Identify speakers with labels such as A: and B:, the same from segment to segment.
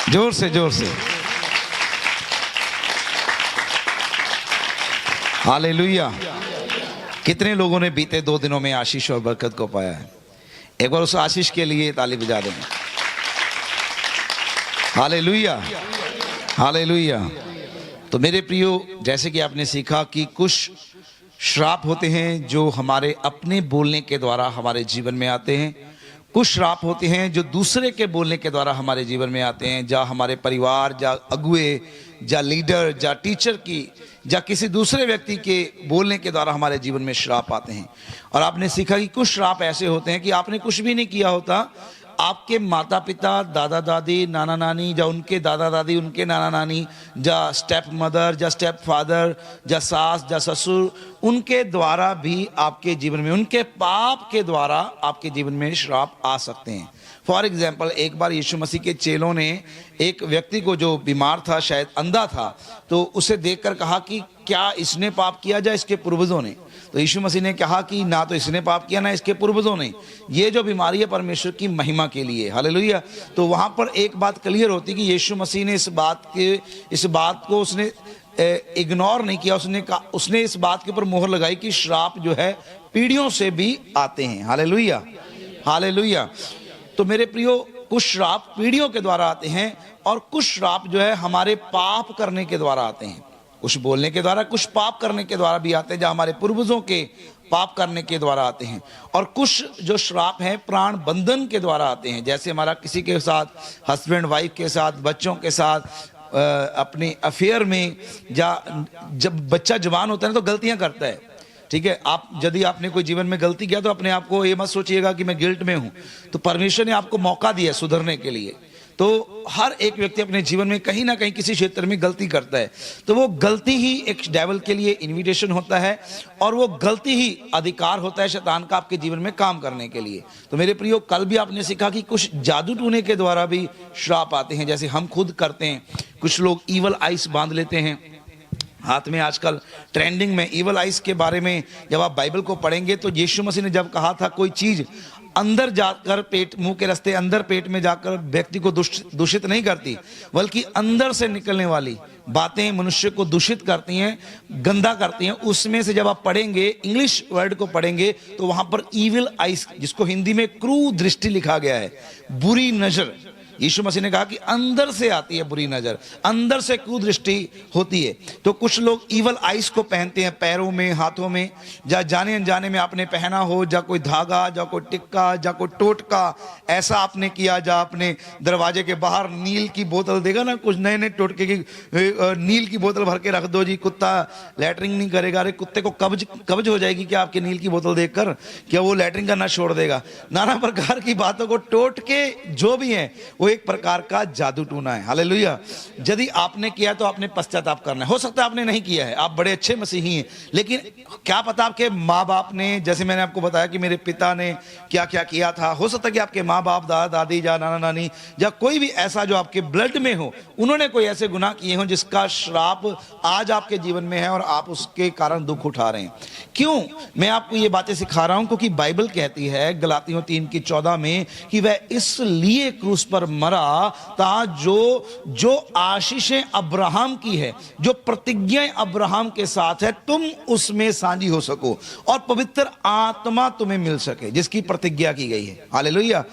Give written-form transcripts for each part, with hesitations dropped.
A: जोर से जोर से हालेलुया। कितने लोगों ने बीते 2 दिनों में आशीष और बरकत को पाया है? एक बार उस आशीष के लिए ताली बजा दें। Hallelujah hallelujah. तो मेरे प्रियो, जैसे कि आपने सीखा कि कुछ श्राप होते हैं जो हमारे अपने बोलने के द्वारा हमारे जीवन में आते हैं, कुछ श्राप होते हैं जो दूसरे के बोलने के द्वारा हमारे जीवन में आते हैं, जा हमारे परिवार, जा अगुए, जा लीडर, जा टीचर की, या किसी दूसरे व्यक्ति के बोलने के द्वारा हमारे जीवन में श्राप आते हैं। और आपने सीखा कि कुछ श्राप ऐसे होते हैं कि आपने कुछ भी नहीं किया होता, आपके माता पिता, दादा दादी, नाना नानी, या उनके दादा दादी, उनके नाना नानी, या स्टेप मदर, या स्टेप फादर, या सास, या ससुर, उनके द्वारा भी आपके जीवन में, उनके पाप के द्वारा आपके जीवन में श्राप आ सकते हैं। फॉर एग्जाम्पल, एक बार यीशु मसीह के चेलों ने एक व्यक्ति को जो बीमार था, शायद अंधा था, तो उसे देखकर कहा कि क्या इसने पाप किया या इसके पूर्वजों ने? तो यीशु मसीह ने कहा कि ना तो इसने पाप किया ना इसके पूर्वजों ने, ये जो बीमारी है परमेश्वर की महिमा के लिए। हालेलुया। तो वहां पर एक बात क्लियर होती कि यीशु मसीह ने इस बात को उसने इग्नोर नहीं किया। उसने इस बात के ऊपर मोहर लगाई कि श्राप जो है पीढ़ियों से भी आते हैं। Hallelujah hallelujah. तो मेरे प्रियो, कुछ श्राप पीढ़ियों के द्वारा आते हैं और कुछ श्राप जो है हमारे पाप करने के द्वारा आते हैं। कुछ बोलने के द्वारा, कुछ पाप करने के द्वारा भी आते हैं, जो हमारे पूर्वजों के पाप करने के द्वारा आते हैं। और कुछ जो श्राप हैं प्राण बंधन के द्वारा आते हैं, जैसे हमारा किसी के साथ, हस्बैंड वाइफ के साथ, बच्चों के साथ, अपने अफेयर में, या जब बच्चा जवान होता है तो गलतियां करता है, ठीक है। यदि आपने कोई जीवन में गलती किया तो अपने आप को ये मत सोचिएगा कि मैं गिल्ट में हूं, तो परमेश्वर ने आपको मौका दिया सुधरने के लिए। तो हर एक व्यक्ति अपने जीवन में कहीं ना कहीं किसी क्षेत्र में गलती करता है, तो वो गलती ही एक डेविल के लिए इनविटेशन होता है, और वो गलती ही अधिकार होता है शैतान का आपके जीवन में काम करने के लिए। तो मेरे प्रियो, कल भी आपने सीखा कि कुछ जादू टूने के द्वारा भी श्राप आते हैं, जैसे हम खुद करते हैं। कुछ लोग ईवल आइस बांध लेते हैं हाथ में। आजकल ट्रेंडिंग में ईवल आइस के बारे में जब आप बाइबल को पढ़ेंगे तो यीशु मसीह ने जब कहा था कोई चीज अंदर जाकर पेट, मुंह के रास्ते अंदर पेट में जाकर व्यक्ति को दूषित नहीं करती, बल्कि अंदर से निकलने वाली बातें मनुष्य को दूषित करती हैं, गंदा करती हैं। उसमें से जब आप पढ़ेंगे, इंग्लिश वर्ड को पढ़ेंगे, तो वहां पर ईविल आइस, जिसको हिंदी में क्रूर दृष्टि लिखा गया है, बुरी नजर, यीशु मसीह ने कहा कि अंदर से आती है बुरी नजर, अंदर से कुदृष्टि होती है। तो कुछ लोग ईवल आइस को पहनते हैं पैरों में, हाथों में, या जाने अनजाने में आपने पहना हो, जा कोई धागा, जा कोई टिक्का, जा कोई टोटका, ऐसा आपने किया। जा अपने दरवाजे के बाहर नील की बोतल, देगा ना कुछ नए नए टोटके की, नील की बोतल भर के रख दो जी, कुत्ता लैटरिंग नहीं करेगा। अरे कुत्ते को कब्ज हो जाएगी क्या आपके नील की बोतल देखकर? क्या वो लैटरिंग करना छोड़ देगा? नाना प्रकार की बातों को टोटके जो भी है वो एक प्रकार का जादू टूना है। हालेलुया। यदि आपने किया तो आपने पश्चाताप करना है। हो सकता है आपने नहीं किया है, आप बड़े अच्छे मसीही हैं, लेकिन क्या पता आपके माँ बाप ने, जैसे मैंने आपको बताया कि मेरे पिता ने क्या क्या किया था, हो सकता है कि आपके माँ बाप, दादा दादी, या नाना नानी, या कोई भी ऐसा जो आपके ब्लड में हो, उन्होंने कोई ऐसे गुनाह किए हो जिसका श्राप आज आपके जीवन में है और आप उसके कारण दुख उठा रहे हैं। क्यों मैं आपको ये बातें सिखा रहा हूं? क्योंकि बाइबल कहती है गलातियों 3:14 में कि वह इसलिए क्रूस पर मरा ता जो आशीषें अब्राहम की है, जो प्रतिज्ञाएं अब्राहम के साथ है, तुम उसमें साझी हो सको और पवित्र आत्मा तुम्हें मिल सके, जिसकी प्रतिज्ञा की गई है। हालेलुया।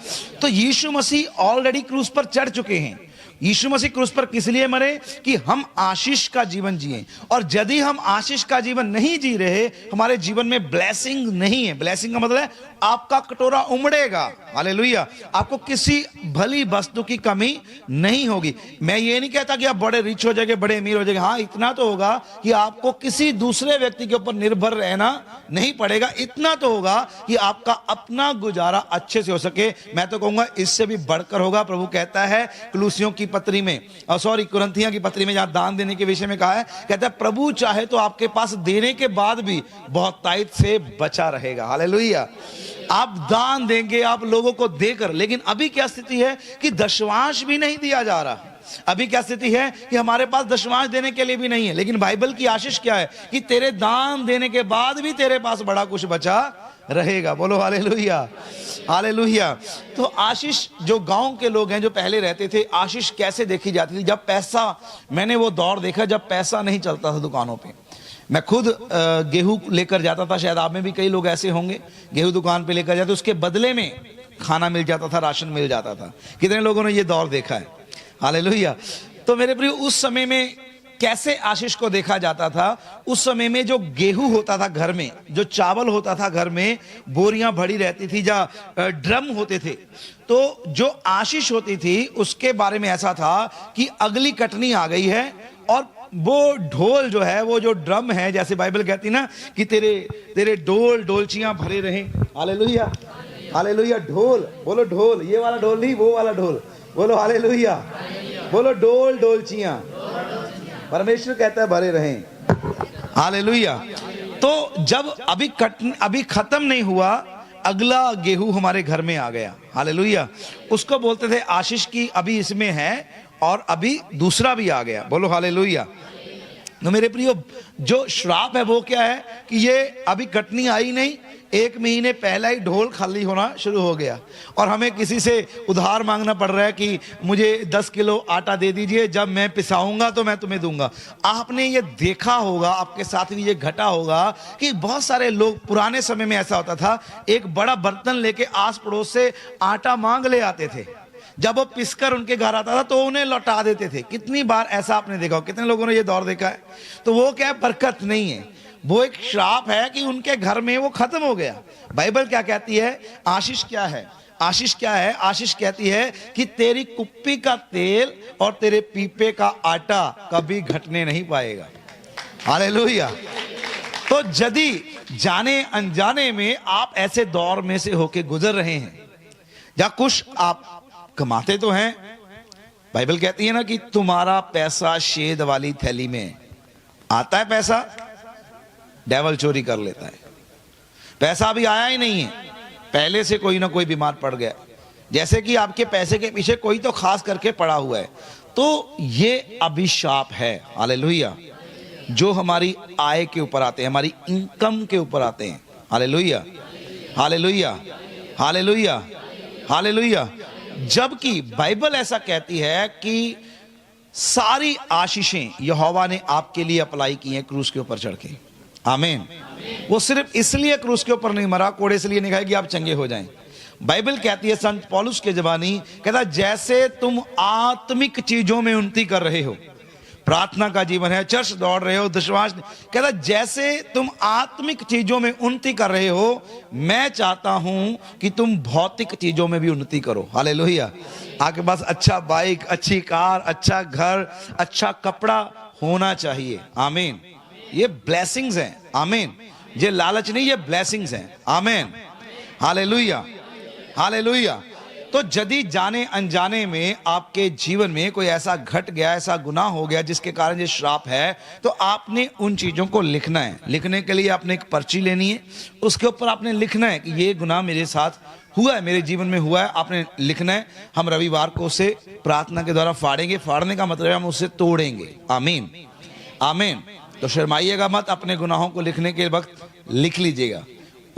A: तो यीशु मसीह ऑलरेडी क्रूस पर चढ़ चुके हैं। यीशु मसीह क्रूस पर किस लिए मरे? कि हम आशीष का जीवन जिए। और यदि हम आशीष का जीवन नहीं जी रहे, हमारे जीवन में ब्लेसिंग नहीं है। ब्लेसिंग का मतलब है आपका कटोरा उमड़ेगा। हालेलुया। आपको किसी भली वस्तु की कमी नहीं होगी। मैं ये नहीं कहता कि आप बड़े रिच हो जाएंगे, बड़े अमीर हो जाएंगे। हाँ, इतना तो होगा कि आपको किसी दूसरे व्यक्ति के ऊपर निर्भर रहना नहीं पड़ेगा। इतना तो होगा कि आपका अपना गुजारा अच्छे से हो सके। मैं तो कहूंगा इससे भी बढ़कर होगा। प्रभु कहता है कुलुसियों की पत्री में, कुरिन्थियों की पत्री में, जहां दान देने के विषय में कहा है, कहता है प्रभु चाहे तो आपके पास देने के बाद भी बहुत ताइद से बचा रहेगा। हालेलुया। आप दान देंगे, आप लोगों को देकर, लेकिन अभी क्या स्थिति है कि दशमांश भी नहीं दिया जा रहा। अभी क्या स्थिति है कि हमारे पास दशमांश देने के लिए भी नहीं है। लेकिन बाइबल की आशीष क्या है कि तेरे दान देने के बाद भी तेरे पास बड़ा कुछ बचा रहेगा। बोलो हालेलुया, हालेलुया। तो आशीष, जो गांव के लोग हैं जो पहले रहते थे, आशीष कैसे देखी जाती थी? जब पैसा, मैंने वो दौर देखा जब पैसा नहीं चलता था दुकानों पे। मैं खुद गेहूं लेकर जाता था, शायद आप में भी कई लोग ऐसे होंगे, गेहूं दुकान पे लेकर जाते, उसके बदले में खाना मिल जाता था, राशन मिल जाता था। कितने लोगों ने ये दौर देखा है? हालेलुया। तो मेरे प्रिय, उस समय में कैसे आशीष को देखा जाता था? उस समय में जो गेहूं होता था घर में, जो चावल होता था घर में, बोरियां भरी रहती थी, या ड्रम होते थे, तो जो आशीष होती थी उसके बारे में ऐसा था कि अगली कटनी आ गई है और वो ढोल जो है, वो जो ड्रम है, जैसे बाइबल कहती ना कि तेरे तेरे डोल डोलचियां भरे रहें। Hallelujah, hallelujah. ढोल, बोलो ढोल, ये वाला ढोल नहीं, वो वाला ढोल। बोलो हालेलुया, बोलो डोल डोलचियां परमेश्वर कहता है भरे रहें। हालेलुया। तो जब अभी खत्म नहीं हुआ, अगला गेहूं हमारे घर में आ गया। हालेलुया। उसको बोलते थे आशीष की अभी इसमें है और अभी दूसरा भी आ गया। बोलो हालेलुया। तो मेरे प्रियो, जो श्राप है वो क्या है कि ये अभी कटनी आई नहीं, 1 महीने पहला ही ढोल खाली होना शुरू हो गया और हमें किसी से उधार मांगना पड़ रहा है कि मुझे 10 किलो आटा दे दीजिए, जब मैं पिसाऊंगा तो मैं तुम्हें दूंगा। आपने ये देखा होगा, आपके साथ भी ये घटा होगा कि बहुत सारे लोग, पुराने समय में ऐसा होता था, एक बड़ा बर्तन लेके आस पड़ोस से आटा मांग ले आते थे। जब वो पिसकर उनके घर आता था तो उन्हें लौटा देते थे। कितनी बार ऐसा आपने देखा हो? कितने लोगों ने ये दौर देखा है? तो वो क्या है? बरकत नहीं है, वो एक श्राप है कि उनके घर में वो खत्म हो गया। बाइबल क्या कहती है? आशीष क्या है? आशीष क्या है? आशीष कहती है कि तेरी कुप्पी का तेल और तेरे पीपे का आटा कभी घटने नहीं पाएगा। हालेलुया। तो यदि जाने अनजाने में आप ऐसे दौर में से होके गुजर रहे हैं, या कुछ आप कमाते तो हैं, बाइबल कहती है ना कि तुम्हारा पैसा शेद वाली थैली में आता है। पैसा डेविल चोरी कर लेता है। पैसा अभी आया ही नहीं है, पहले से कोई ना कोई बीमार पड़ गया, जैसे कि आपके पैसे के पीछे कोई तो खास करके पड़ा हुआ है। तो ये अभिशाप है। हालेलुया। जो हमारी आय के ऊपर आते हैं, हमारी इनकम के ऊपर आते हैं। हालेलुया, हालेलुया, हालेलुया, हालेलुया। जबकि बाइबल ऐसा कहती है कि सारी आशीषें यहोवा ने आपके लिए अप्लाई की हैं क्रूस के ऊपर चढ़ के। आमीन। वो सिर्फ इसलिए क्रूस के ऊपर नहीं मरा, कोड़े इसलिए नहीं खाए कि आप चंगे हो जाएं। बाइबल कहती है, संत पौलुस के जबानी कहता, जैसे तुम आत्मिक चीजों में उन्नति कर रहे हो, प्रार्थना का जीवन है, चर्च दौड़ रहे हो, विश्वास, कहता जैसे तुम आत्मिक चीजों में उन्नति कर रहे हो, मैं चाहता हूं कि तुम भौतिक चीजों में भी उन्नति करो। हालेलुया। आपके पास अच्छा बाइक, अच्छी कार, अच्छा घर, अच्छा कपड़ा होना चाहिए। आमीन। ये ब्लेसिंग्स हैं। आमीन। ये लालच नहीं, ये ब्लेसिंग्स हैं। आमीन। Hallelujah, hallelujah. तो यदि जाने अनजाने में आपके जीवन में कोई ऐसा घट गया, ऐसा गुनाह हो गया जिसके कारण ये श्राप है, तो आपने उन चीजों को लिखना है। लिखने के लिए आपने एक पर्ची लेनी है, उसके ऊपर आपने लिखना है कि ये गुनाह मेरे साथ हुआ है, मेरे जीवन में हुआ है। आपने लिखना है। हम रविवार को उसे प्रार्थना के द्वारा फाड़ेंगे। फाड़ने का मतलब है हम उसे तोड़ेंगे। आमीन, आमीन। तो शर्माइएगा मत, अपने गुनाहों को लिखने के वक्त लिख लीजिएगा।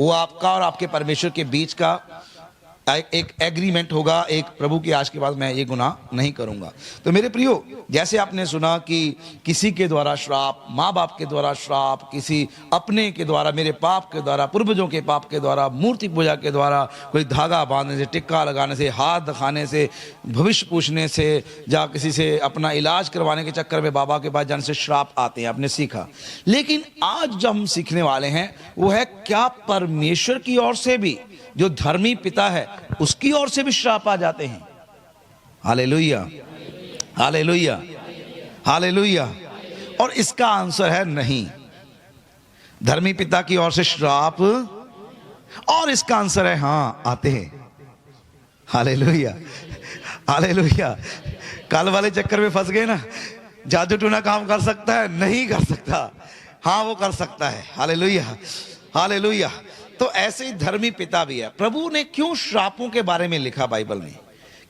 A: वो आपका और आपके परमेश्वर के बीच का एक एग्रीमेंट होगा, एक प्रभु की आज के बाद मैं ये गुनाह नहीं करूंगा। तो मेरे प्रियो, जैसे आपने सुना कि किसी के द्वारा श्राप, माँ बाप के द्वारा श्राप, किसी अपने के द्वारा, मेरे पाप के द्वारा, पूर्वजों के पाप के द्वारा, मूर्ति पूजा के द्वारा, कोई धागा बांधने से, टिक्का लगाने से, हाथ दिखाने से, भविष्य पूछने से, या किसी से अपना इलाज करवाने के चक्कर में बाबा के पास जाने से श्राप आते हैं। आपने सीखा। लेकिन आज जो हम सीखने वाले हैं वो है, क्या परमेश्वर की ओर से भी, जो धर्मी पिता है, उसकी ओर से भी श्राप आ जाते हैं? हालेलुया, हालेलुया, हालेलुया। और इसका आंसर है नहीं। धर्मी पिता की ओर से श्राप, और इसका आंसर है हाँ, आते हैं। Hallelujah, hallelujah. कल वाले चक्कर में फंस गए ना, जादू टूना काम कर सकता है? नहीं कर सकता। हाँ, वो कर सकता है। Hallelujah, hallelujah. तो ऐसे ही धर्मी पिता भी है। प्रभु ने क्यों श्रापों के बारे में लिखा बाइबल में?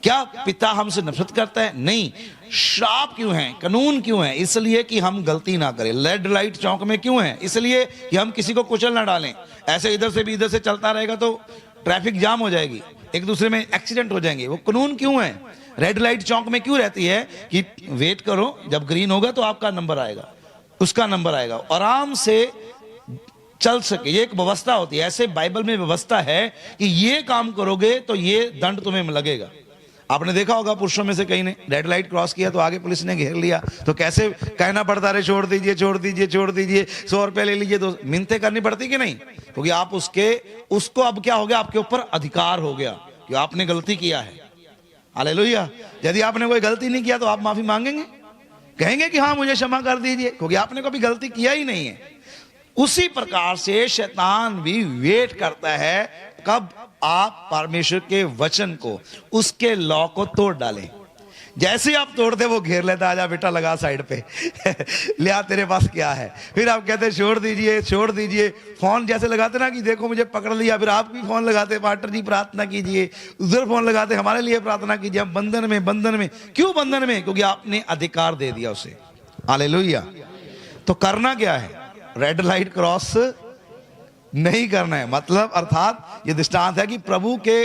A: क्या पिता हमसे नफरत करता है? नहीं। श्राप क्यों है, कानून क्यों है? इसलिए कि हम गलती ना करें। रेड लाइट चौक में क्यों है? इसलिए कि हम किसी को कुचल ना डालें। ऐसे इधर से भी इधर से चलता रहेगा तो ट्रैफिक जाम हो जाएगी, एक दूसरे में एक्सीडेंट हो जाएंगे। वो कानून क्यों है? रेड लाइट चौक में क्यों रहती है कि वेट करो, जब ग्रीन होगा तो आपका नंबर आएगा, उसका नंबर आएगा, आराम से चल सके। ये एक व्यवस्था होती है। ऐसे बाइबल में व्यवस्था है कि ये काम करोगे तो ये दंड तुम्हें लगेगा। आपने देखा होगा पुरुषों में से कहीं ने रेड लाइट क्रॉस किया तो आगे पुलिस ने घेर लिया तो कैसे कहना पड़ता है, छोड़ दीजिए छोड़ दीजिए छोड़ दीजिए, 100 रुपए ले लीजिए। तो मिन्नतें करनी पड़ती कि नहीं? क्योंकि आप उसको अब क्या हो गया, आपके ऊपर अधिकार हो गया कि आपने गलती किया है। हालेलुया। यदि आपने कोई गलती नहीं किया तो आप माफी मांगेंगे, कहेंगे कि हाँ मुझे क्षमा कर दीजिए, क्योंकि आपने कभी गलती किया ही नहीं है। उसी प्रकार से शैतान भी वेट करता है कब आप परमेश्वर के वचन को, उसके लॉ को तोड़ डालें। जैसे ही आप तोड़ते वो घेर लेता, आजा बेटा लगा साइड पे लिया तेरे पास क्या है। फिर आप कहते छोड़ दीजिए छोड़ दीजिए। फोन जैसे लगाते ना कि देखो मुझे पकड़ लिया, फिर आप भी फोन लगाते, पास्टर जी प्रार्थना कीजिए, उधर फोन लगाते हमारे लिए प्रार्थना कीजिए। हम बंधन में, बंधन में क्यों बंधन में? क्योंकि आपने अधिकार दे दिया उसे। हालेलुया। तो करना क्या है? रेड लाइट क्रॉस नहीं करना है। मतलब अर्थात ये दृष्टांत है कि प्रभु के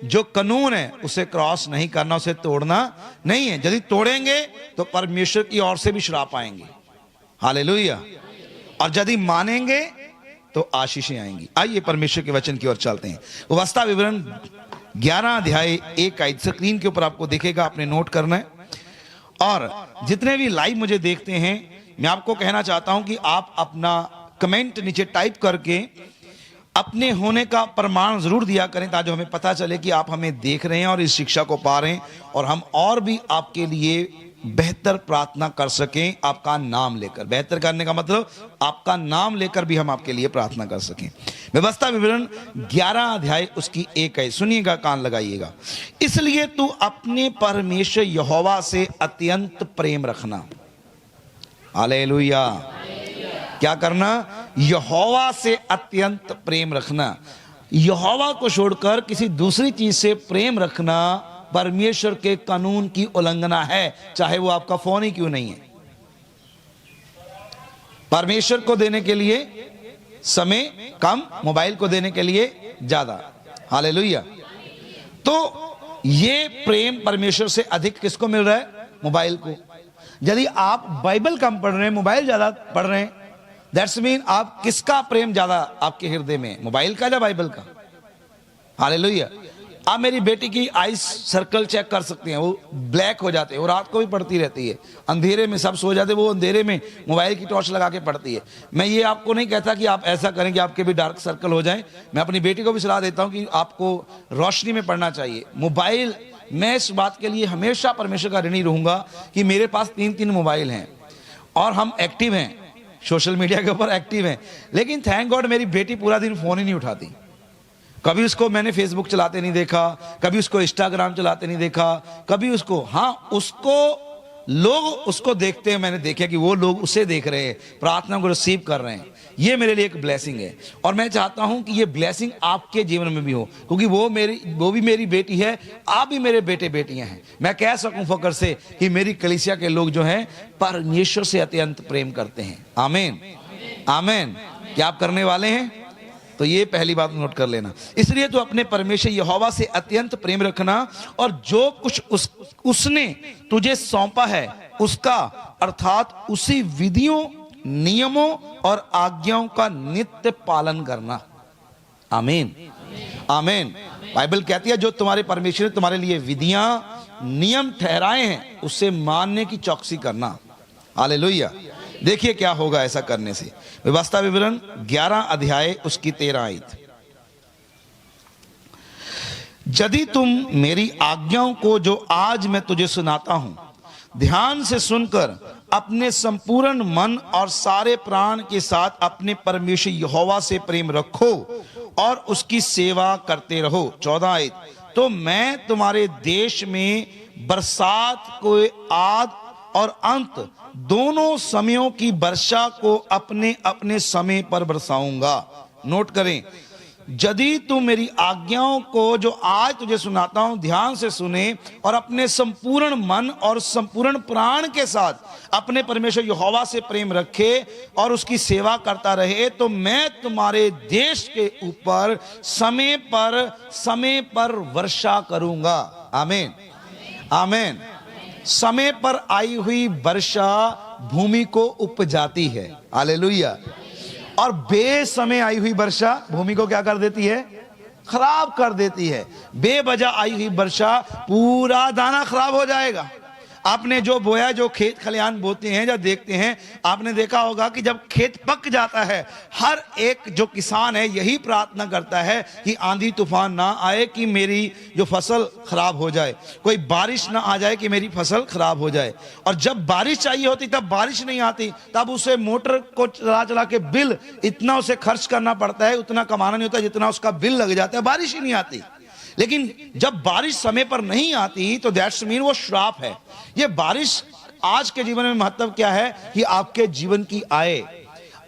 A: जो कानून है उसे क्रॉस नहीं करना, उसे तोड़ना नहीं है। यदि तोड़ेंगे तो परमेश्वर की ओर से भी श्राप आएंगे। हालेलुया। और यदि मानेंगे तो आशीषें आएंगी। आइए परमेश्वर के वचन की ओर चलते हैं। व्यवस्था विवरण 11 अध्याय 1 आयत, स्क्रीन के ऊपर आपको दिखेगा, आपने नोट करना है। और जितने भी लाइव मुझे देखते हैं, मैं आपको कहना चाहता हूं कि आप अपना कमेंट नीचे टाइप करके अपने होने का प्रमाण जरूर दिया करें, ताकि हमें पता चले कि आप हमें देख रहे हैं और इस शिक्षा को पा रहे हैं, और हम और भी आपके लिए बेहतर प्रार्थना कर सकें आपका नाम लेकर। बेहतर करने का मतलब आपका नाम लेकर भी हम आपके लिए प्रार्थना कर सकें। व्यवस्था विवरण 11 अध्याय उसकी 1 है, सुनिएगा, कान लगाइएगा। इसलिए तू अपने परमेश्वर यहोवा से अत्यंत प्रेम रखना। हालेलुया। क्या करना? यहोवा से अत्यंत प्रेम रखना। यहोवा को छोड़कर किसी दूसरी चीज से प्रेम रखना परमेश्वर के कानून की उल्लंघना है, चाहे वो आपका फोन ही क्यों नहीं है। परमेश्वर को देने के लिए समय कम, मोबाइल को देने के लिए ज्यादा। हालेलुया। तो ये प्रेम परमेश्वर से अधिक किसको मिल रहा है? मोबाइल को। यदि आप बाइबल कम पढ़ रहे हैं, मोबाइल ज्यादा पढ़ रहे हैं, दैट्स मीन आप किसका प्रेम ज्यादा आपके हृदय में, मोबाइल का या बाइबल का? हालेलुया। आप मेरी बेटी की आईज सर्कल चेक कर सकते हैं, वो ब्लैक हो जाते हैं, वो रात को भी पढ़ती रहती है, अंधेरे में सब सो जाते, वो अंधेरे में मोबाइल की टॉर्च लगा के पढ़ती है। मैं ये आपको नहीं कहता कि आप ऐसा करें कि आपके भी डार्क सर्कल हो जाए। मैं अपनी बेटी को भी सलाह देता हूं कि आपको रोशनी में पढ़ना चाहिए। मोबाइल, मैं इस बात के लिए हमेशा परमेश्वर का ऋणी रहूंगा कि मेरे पास 3-3 मोबाइल हैं और हम एक्टिव हैं, सोशल मीडिया के ऊपर एक्टिव हैं, लेकिन थैंक गॉड मेरी बेटी पूरा दिन फोन ही नहीं उठाती। कभी उसको मैंने फेसबुक चलाते नहीं देखा, कभी उसको इंस्टाग्राम चलाते नहीं देखा, कभी उसको, हाँ उसको लोग उसको देखते हैं, मैंने देखा कि वो लोग उसे देख रहे हैं, प्रार्थना को रिसीव कर रहे हैं। ये मेरे लिए एक ब्लेसिंग है और मैं चाहता हूं कि ये ब्लेसिंग आपके जीवन में भी हो, क्योंकि वो भी मेरी बेटी है, आप भी मेरे बेटे बेटियां हैं। मैं कह सकूं फकर से कि मेरी कलीसिया के लोग जो हैं परमेश्वर से अत्यंत प्रेम करते हैं। आमीन, आमीन। क्या आप करने वाले हैं? तो ये पहली बात नोट कर लेना। इसलिए तो अपने परमेश्वर यहोवा से अत्यंत प्रेम रखना और जो कुछ उसने तुझे सौंपा है उसका, अर्थात उसी विधियों, नियमों और आज्ञाओं का नित्य पालन करना। आमीन, आमीन। बाइबल कहती है जो तुम्हारे परमेश्वर ने तुम्हारे लिए विधियां, नियम ठहराए हैं उससे मानने की चौकसी करना। हालेलुया। देखिए क्या होगा ऐसा करने से। व्यवस्था विवरण 11 अध्याय उसकी 13 आयत। यदि तुम मेरी आज्ञाओं को जो आज मैं तुझे सुनाता हूं ध्यान से सुनकर अपने संपूर्ण मन और सारे प्राण के साथ अपने परमेश्वर यहोवा से प्रेम रखो और उसकी सेवा करते रहो। 14 आयत। तो मैं तुम्हारे देश में बरसात को आद और अंत दोनों समयों की वर्षा को अपने अपने समय पर बरसाऊंगा। नोट करें, यदि तू मेरी आज्ञाओं को जो आज तुझे सुनाता हूं ध्यान से सुने और अपने संपूर्ण मन और संपूर्ण प्राण के साथ अपने परमेश्वर यहोवा से प्रेम रखे और उसकी सेवा करता रहे, तो मैं तुम्हारे देश के ऊपर समय पर वर्षा करूंगा। आमीन, आमीन। समय पर आई हुई वर्षा भूमि को उपजाती है। हालेलुया। और बेसमय आई हुई वर्षा भूमि को क्या कर देती है? खराब कर देती है। बेवजह आई हुई वर्षा पूरा दाना खराब हो जाएगा। आपने जो बोया, जो खेत खलिहान बोते हैं, जब देखते हैं, आपने देखा होगा कि जब खेत पक जाता है, हर एक जो किसान है यही प्रार्थना करता है कि आंधी तूफान ना आए कि मेरी जो फसल खराब हो जाए, कोई बारिश ना आ जाए कि मेरी फसल खराब हो जाए। और जब बारिश चाहिए होती तब बारिश नहीं आती, तब उसे मोटर को चला चला के बिल इतना उसे खर्च करना पड़ता है, उतना कमाना नहीं होता जितना उसका बिल लग जाता है, बारिश ही नहीं आती। लेकिन जब बारिश समय पर नहीं आती तो दैट्स मीन वो श्राप है। ये बारिश आज के जीवन में महत्व क्या है कि आपके जीवन की आय,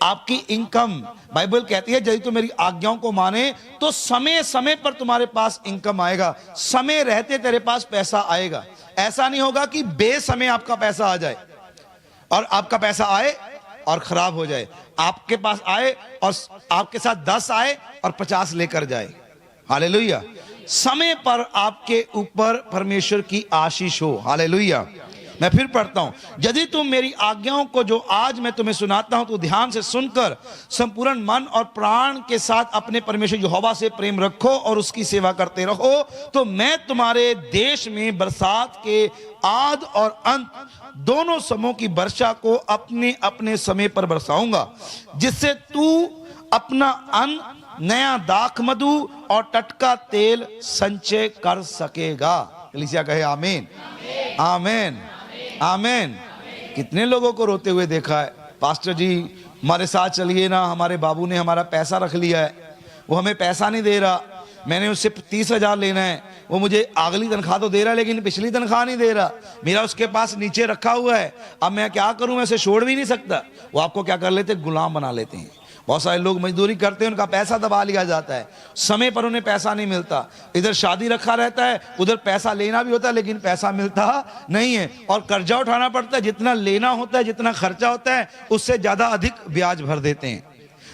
A: आपकी इनकम, बाइबल कहती है यदि तो मेरी आज्ञाओं को माने तो समय समय पर तुम्हारे पास इनकम आएगा, समय रहते तेरे पास पैसा आएगा। ऐसा नहीं होगा कि बेसमय आपका पैसा आ जाए और आपका पैसा आए और खराब हो जाए। आपके पास आए और आपके साथ 10 आए और 50 लेकर जाए। हालेलुया। समय पर आपके ऊपर परमेश्वर की आशीष हो। हालेलुया। मैं फिर पढ़ता हूं, यदि तुम मेरी आज्ञाओं को जो आज मैं तुम्हें सुनाता हूं तो ध्यान से सुनकर संपूर्ण मन और प्राण के साथ अपने परमेश्वर यहोवा से प्रेम रखो और उसकी सेवा करते रहो, तो मैं तुम्हारे देश में बरसात के आद और अंत दोनों समयों की वर्षा को अपने अपने समय पर बरसाऊंगा, जिससे तू अपना अन्न, नया दाख मधु और टटका तेल संचय कर सकेगा। कलीसिया कहे आमीन, आमीन, आमीन। कितने लोगों को रोते हुए देखा है, पास्टर जी हमारे साथ चलिए ना, हमारे बाबू ने हमारा पैसा रख लिया है, वो हमें पैसा नहीं दे रहा, मैंने उससे 30,000 लेना है, वो मुझे अगली तनख्वाह तो दे रहा है लेकिन पिछली तनख्वाह नहीं दे रहा, मेरा उसके पास नीचे रखा हुआ है, अब मैं क्या करूं, मैं उसे छोड़ भी नहीं सकता। वो आपको क्या कर लेते, गुलाम बना लेते हैं। बहुत सारे लोग मजदूरी करते हैं, उनका पैसा दबा लिया जाता है, समय पर उन्हें पैसा नहीं मिलता, इधर शादी रखा रहता है, उधर पैसा लेना भी होता है लेकिन पैसा मिलता नहीं है, और कर्जा उठाना पड़ता है, जितना लेना होता है, जितना खर्चा होता है उससे ज्यादा अधिक ब्याज भर देते हैं।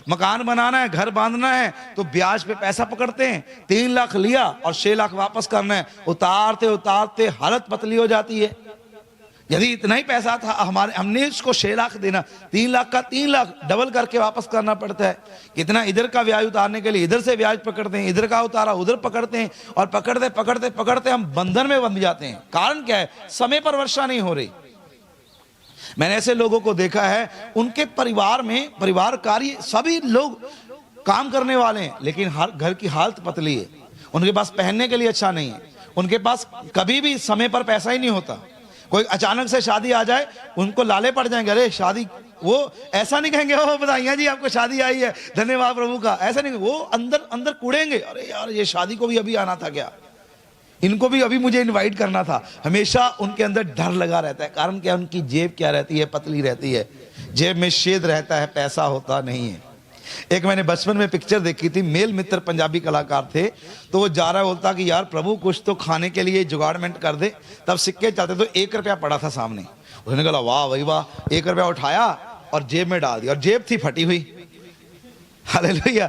A: मकान बनाना है, घर बांधना है तो ब्याज पे पैसा पकड़ते हैं, 3 लाख लिया और 6 लाख वापस करना है, उतारते उतारते हालत पतली हो जाती है। यदि इतना ही पैसा था हमने उसको 6 लाख देना, 3 लाख का 3 लाख डबल करके वापस करना पड़ता है। कितना इधर का ब्याज उतारने के लिए इधर से ब्याज पकड़ते हैं, इधर का उतारा उधर पकड़ते हैं, और पकड़ते पकड़ते पकड़ते हम बंधन में बंध जाते हैं। कारण क्या है, समय पर वर्षा नहीं हो रही। मैंने ऐसे लोगों को देखा है, उनके परिवार में परिवार कार्य सभी लोग काम करने वाले हैं लेकिन हर घर की हालत पतली है, उनके पास पहनने के लिए अच्छा नहीं है, उनके पास कभी भी समय पर पैसा ही नहीं होता। कोई अचानक से शादी आ जाए उनको लाले पड़ जाएंगे, अरे शादी, वो ऐसा नहीं कहेंगे ओ बधाइयां जी आपको शादी आई है, धन्यवाद प्रभु का, ऐसा नहीं, वो अंदर अंदर कूड़ेंगे, अरे यार ये शादी को भी अभी आना था क्या, इनको भी अभी मुझे इनवाइट करना था। हमेशा उनके अंदर डर लगा रहता है। कारण क्या, उनकी जेब क्या रहती है, पतली रहती है, जेब में छेद रहता है, पैसा होता नहीं है। एक मैंने बचपन में पिक्चर देखी थी, मेल मित्र पंजाबी कलाकार थे, तो वो जा रहा बोलता कि यार प्रभु कुछ तो खाने के लिए जुगाड़मेंट कर दे, तब सिक्के चलते तो 1 रुपया पड़ा था सामने, उसने कहा वाह भाई वाह, 1 रुपया उठाया और जेब में डाल दिया, और जेब थी फटी हुई। हालेलुया।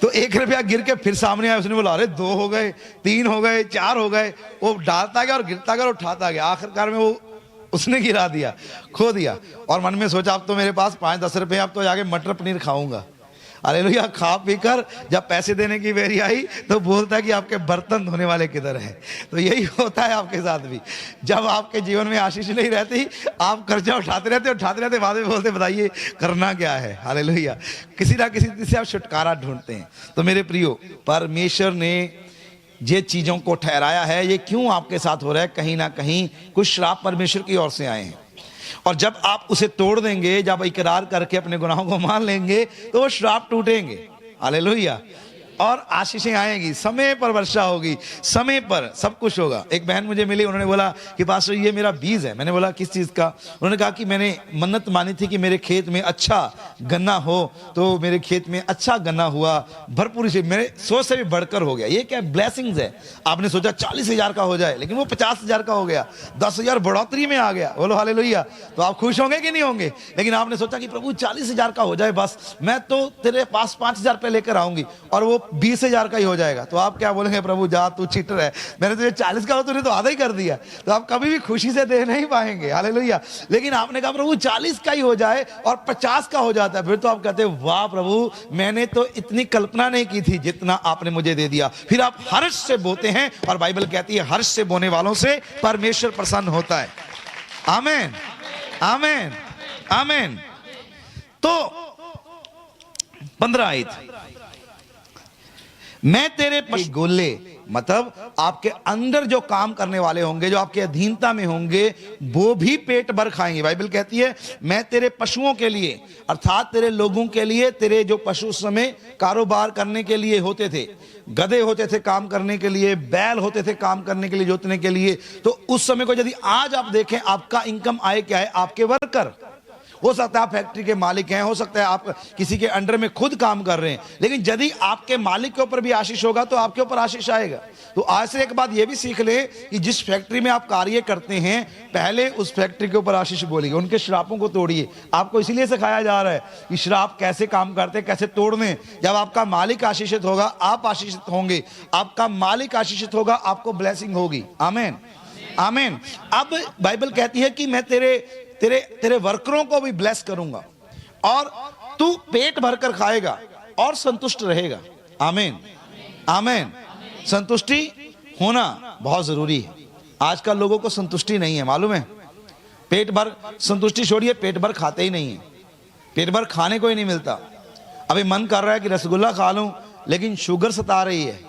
A: तो 1 रुपया गिर के फिर सामने आया, उसने बोला अरे 2 हो गए, 3 हो गए, 4 हो गए, वो डालता गया और गिरता गया और उठाता गया, आखिरकार में वो उसने गिरा दिया, खो दिया, और मन में सोचा अब तो मेरे पास 5-10 रुपए, अब तो जाके मटर पनीर खाऊंगा। हालेलुया। खा पीकर जब पैसे देने की बारी आई तो बोलता है कि आपके बर्तन धोने वाले किधर हैं। तो यही होता है आपके साथ भी, जब आपके जीवन में आशीष नहीं रहती, आप कर्जा उठाते रहते बाद में बोलते बताइए करना क्या है। हालेलुया। किसी ना किसी से आप छुटकारा ढूंढते हैं। तो मेरे प्रियो, परमेश्वर ने ये चीजों को ठहराया है, ये क्यों आपके साथ हो रहा है, कहीं ना कहीं कुछ श्राप परमेश्वर की ओर से आए हैं, और जब आप उसे तोड़ देंगे, जब इकरार करके अपने गुनाहों को मान लेंगे तो वो श्राप टूटेंगे। हालेलुया। और आशीषें आएंगी, समय पर वर्षा होगी, समय पर सब कुछ होगा। एक बहन मुझे मिली, उन्होंने बोला कि पास्टर ये मेरा बीज है। मैंने बोला किस चीज़ का? उन्होंने कहा कि मैंने मन्नत मानी थी कि मेरे खेत में अच्छा गन्ना हो, तो मेरे खेत में अच्छा गन्ना हुआ, भरपूर से, मेरे सोच से भी बढ़कर हो गया। ये क्या ब्लेसिंग्स है? आपने सोचा 40,000 का हो जाए, लेकिन वो 50,000 का हो गया, 10,000 बढ़ोतरी में आ गया। बोलो हालेलुया। तो आप खुश होंगे कि नहीं होंगे? लेकिन आपने सोचा कि प्रभु 40,000 का हो जाए, बस मैं तो तेरे पास 5,000 रुपये लेकर आऊंगी और वो 20,000 का ही हो जाएगा। तो आप क्या बोलेंगे? प्रभु जा, तू चीटर है, मैंने तुझे 40 का हो, तूने तो आधा ही कर दिया। तो आप कभी भी खुशी से दे नहीं पाएंगे। हालेलुया। लेकिन आपने कहा प्रभु 40 का ही हो जाए और 50 का हो जाता है, फिर तो आप कहते हैं वाह प्रभु, मैंने तो इतनी कल्पना नहीं की थी जितना आपने मुझे दे दिया। फिर आप हर्ष से बोते हैं, और बाइबल कहती है हर्ष से बोने वालों से परमेश्वर प्रसन्न होता है। आमीन, आमीन, आमीन। तो 15 आयत, मैं तेरे गोले, मतलब आपके अंदर जो काम करने वाले होंगे, जो आपके अधीनता में होंगे, वो भी पेट भर खाएंगे। बाइबल कहती है मैं तेरे पशुओं के लिए, अर्थात तेरे लोगों के लिए, तेरे जो पशु समय कारोबार करने के लिए होते थे, गधे होते थे काम करने के लिए, बैल होते थे काम करने के लिए, जोतने के लिए, तो उस समय को यदि आज आप देखें, आपका इनकम आय क्या है? आपके वर्कर। हो सकता है आप फैक्ट्री के मालिक हैं, हो सकता है आप किसी के अंडर में खुद काम कर रहे हैं, लेकिन यदि आपके मालिक के ऊपर भी आशीष होगा तो आपके ऊपर आशीष आएगा। तो आज से एक बात यह भी सीख ले कि जिस फैक्ट्री में आप कार्य करते हैं, पहले उस फैक्ट्री के ऊपर आशीष बोलिए, उनके श्रापों को तोड़िए। आपको इसीलिए सिखाया जा रहा है कि श्राप कैसे काम करते हैं, कैसे तोड़ने। जब आपका मालिक आशीषित होगा, आप आशीषित होंगे, आपका मालिक आशीषित होगा, आपको ब्लेसिंग होगी। आमीन, आमीन। अब बाइबल कहती है कि मैं तेरे वर्करों को भी ब्लेस करूंगा और तू पेट भरकर खाएगा और संतुष्ट रहेगा। आमीन, आमीन। संतुष्टि होना बहुत जरूरी है। आजकल लोगों को संतुष्टि नहीं है, मालूम है? पेट भर, संतुष्टि छोड़िए, पेट भर खाते ही नहीं है। पेट भर खाने को ही नहीं मिलता। अभी मन कर रहा है कि रसगुल्ला खा लूं, लेकिन शुगर सता रही है,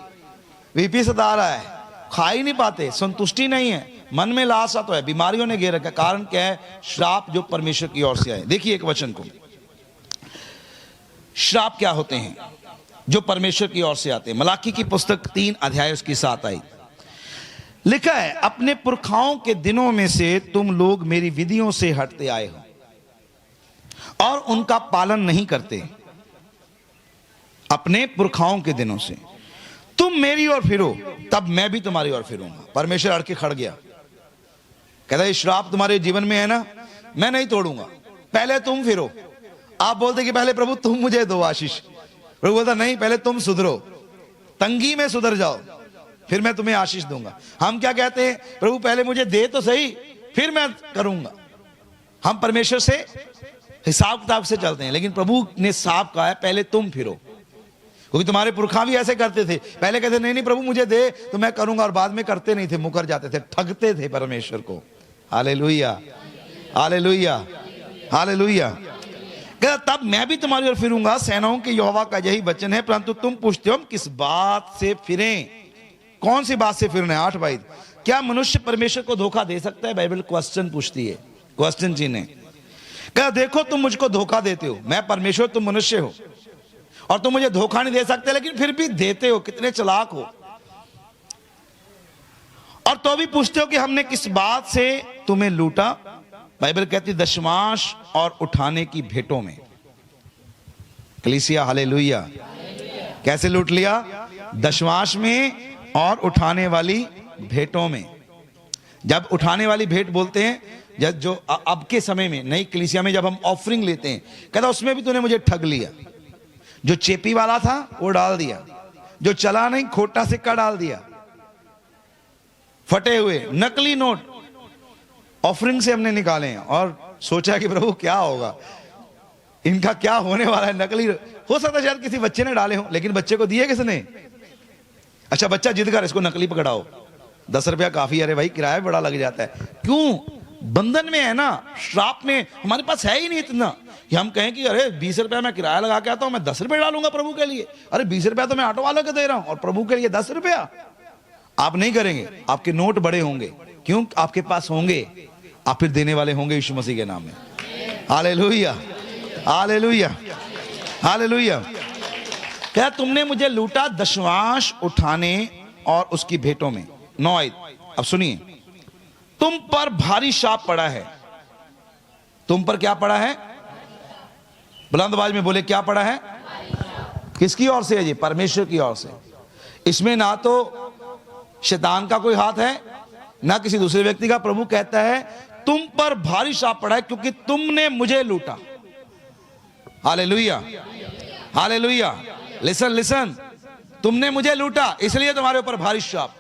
A: बीपी सता रहा है, खा ही नहीं पाते। संतुष्टि नहीं है, मन में लालसा तो है, बीमारियों ने घेर रखा। कारण क्या है? श्राप जो परमेश्वर की ओर से आए। देखिए एक वचन को, श्राप क्या होते हैं जो परमेश्वर की ओर से आते हैं। मलाकी की पुस्तक 3 अध्याय उसकी 7 आई, लिखा है अपने पुरखाओं के दिनों में से तुम लोग मेरी विधियों से हटते आए हो और उनका पालन नहीं करते। अपने पुरखाओं के दिनों से तुम मेरी ओर फिरो, तब मैं भी तुम्हारी ओर फिरूंगा। परमेश्वर अड़ के खड़ गया, कहता है श्राप तुम्हारे जीवन में है ना, मैं नहीं तोड़ूंगा, पहले तुम फिरो। आप बोलते कि पहले प्रभु तुम मुझे दो आशीष, प्रभु बोलता नहीं, पहले तुम सुधरो, तंगी में सुधर जाओ, फिर मैं तुम्हें आशीष दूंगा। हम क्या कहते हैं? प्रभु पहले मुझे दे तो सही, फिर मैं करूंगा। हम परमेश्वर से हिसाब किताब से चलते हैं, लेकिन प्रभु ने साफ कहा है पहले तुम फिरो। क्योंकि तुम्हारे पुरखा भी ऐसे करते थे, पहले कहते नहीं नहीं प्रभु मुझे दे तो मैं करूंगा, और बाद में करते नहीं थे, मुकर जाते थे, ठगते थे परमेश्वर को। हालेलुया, हालेलुया, हालेलुया। कहता तब मैं भी तुम्हारी ओर फिरूंगा, सेनाओं के यहोवा का यही वचन है। परंतु तुम पूछते हो किस बात से फिरें? कौन सी बात से फिरना है? 8 भाई, क्या मनुष्य परमेश्वर को धोखा दे सकता है? बाइबल क्वेश्चन पूछती है, क्वेश्चन चिन्ह है। कहता देखो तुम मुझको धोखा देते हो, मैं परमेश्वर, तुम मनुष्य हो, और तुम मुझे धोखा नहीं दे सकते, लेकिन फिर भी देते हो। कितने चालाक हो। और तो भी पूछते हो कि हमने किस बात से तुम्हें लूटा? बाइबल कहती दशमांश और उठाने की भेंटों में। कलीसिया हालेलुया। कैसे लूट लिया? दशमांश में और उठाने वाली भेंटों में। जब उठाने वाली भेंट बोलते हैं, जब जो अब के समय में नई कलीसिया में जब हम ऑफरिंग लेते हैं, कहता उसमें भी तूने मुझे ठग लिया। जो चेपी वाला था वो डाल दिया, जो चला नहीं खोटा सिक्का डाल दिया, फटे हुए नकली नोट ऑफरिंग से हमने निकाले हैं, और सोचा कि प्रभु क्या होगा, इनका क्या होने वाला है। नकली हो सकता है शायद किसी बच्चे ने डाले हो, लेकिन बच्चे को दिए किसने? अच्छा बच्चा जिद कर इसको नकली पकड़ाओ, 10 रुपया काफी। अरे भाई किराया बड़ा लग जाता है। क्यों? बंधन में है ना, श्राप में। हमारे पास है ही नहीं इतना कि हम कहें कि अरे 20 रुपया मैं किराया लगा के आता हूं, मैं 10 रुपये डालूंगा प्रभु के लिए। अरे 20 रुपया तो मैं ऑटो वालों को दे रहा हूं, और प्रभु के लिए 10 रुपया। आप नहीं करेंगे, आपके नोट बड़े होंगे। क्यों? आपके पास होंगे, आप फिर देने वाले होंगे यीशु मसीह के नाम में। हालेलुया, हालेलुया, हालेलुया। क्या तुमने मुझे लूटा दशवांश उठाने और उसकी भेंटों में। 9 आयत, अब सुनिए, तुम पर भारी शाप पड़ा है। तुम पर क्या पड़ा है? बुलंद आवाज में बोले, क्या पड़ा है? किसकी ओर से है? ये परमेश्वर की ओर से। इसमें ना तो शैतान का कोई हाथ है, ना किसी दूसरे व्यक्ति का। प्रभु कहता है तुम पर भारी शाप पड़ा है क्योंकि तुमने मुझे लूटा। Hallelujah, hallelujah. लिसन लिसन, तुमने मुझे लूटा, इसलिए तुम्हारे ऊपर भारी शाप।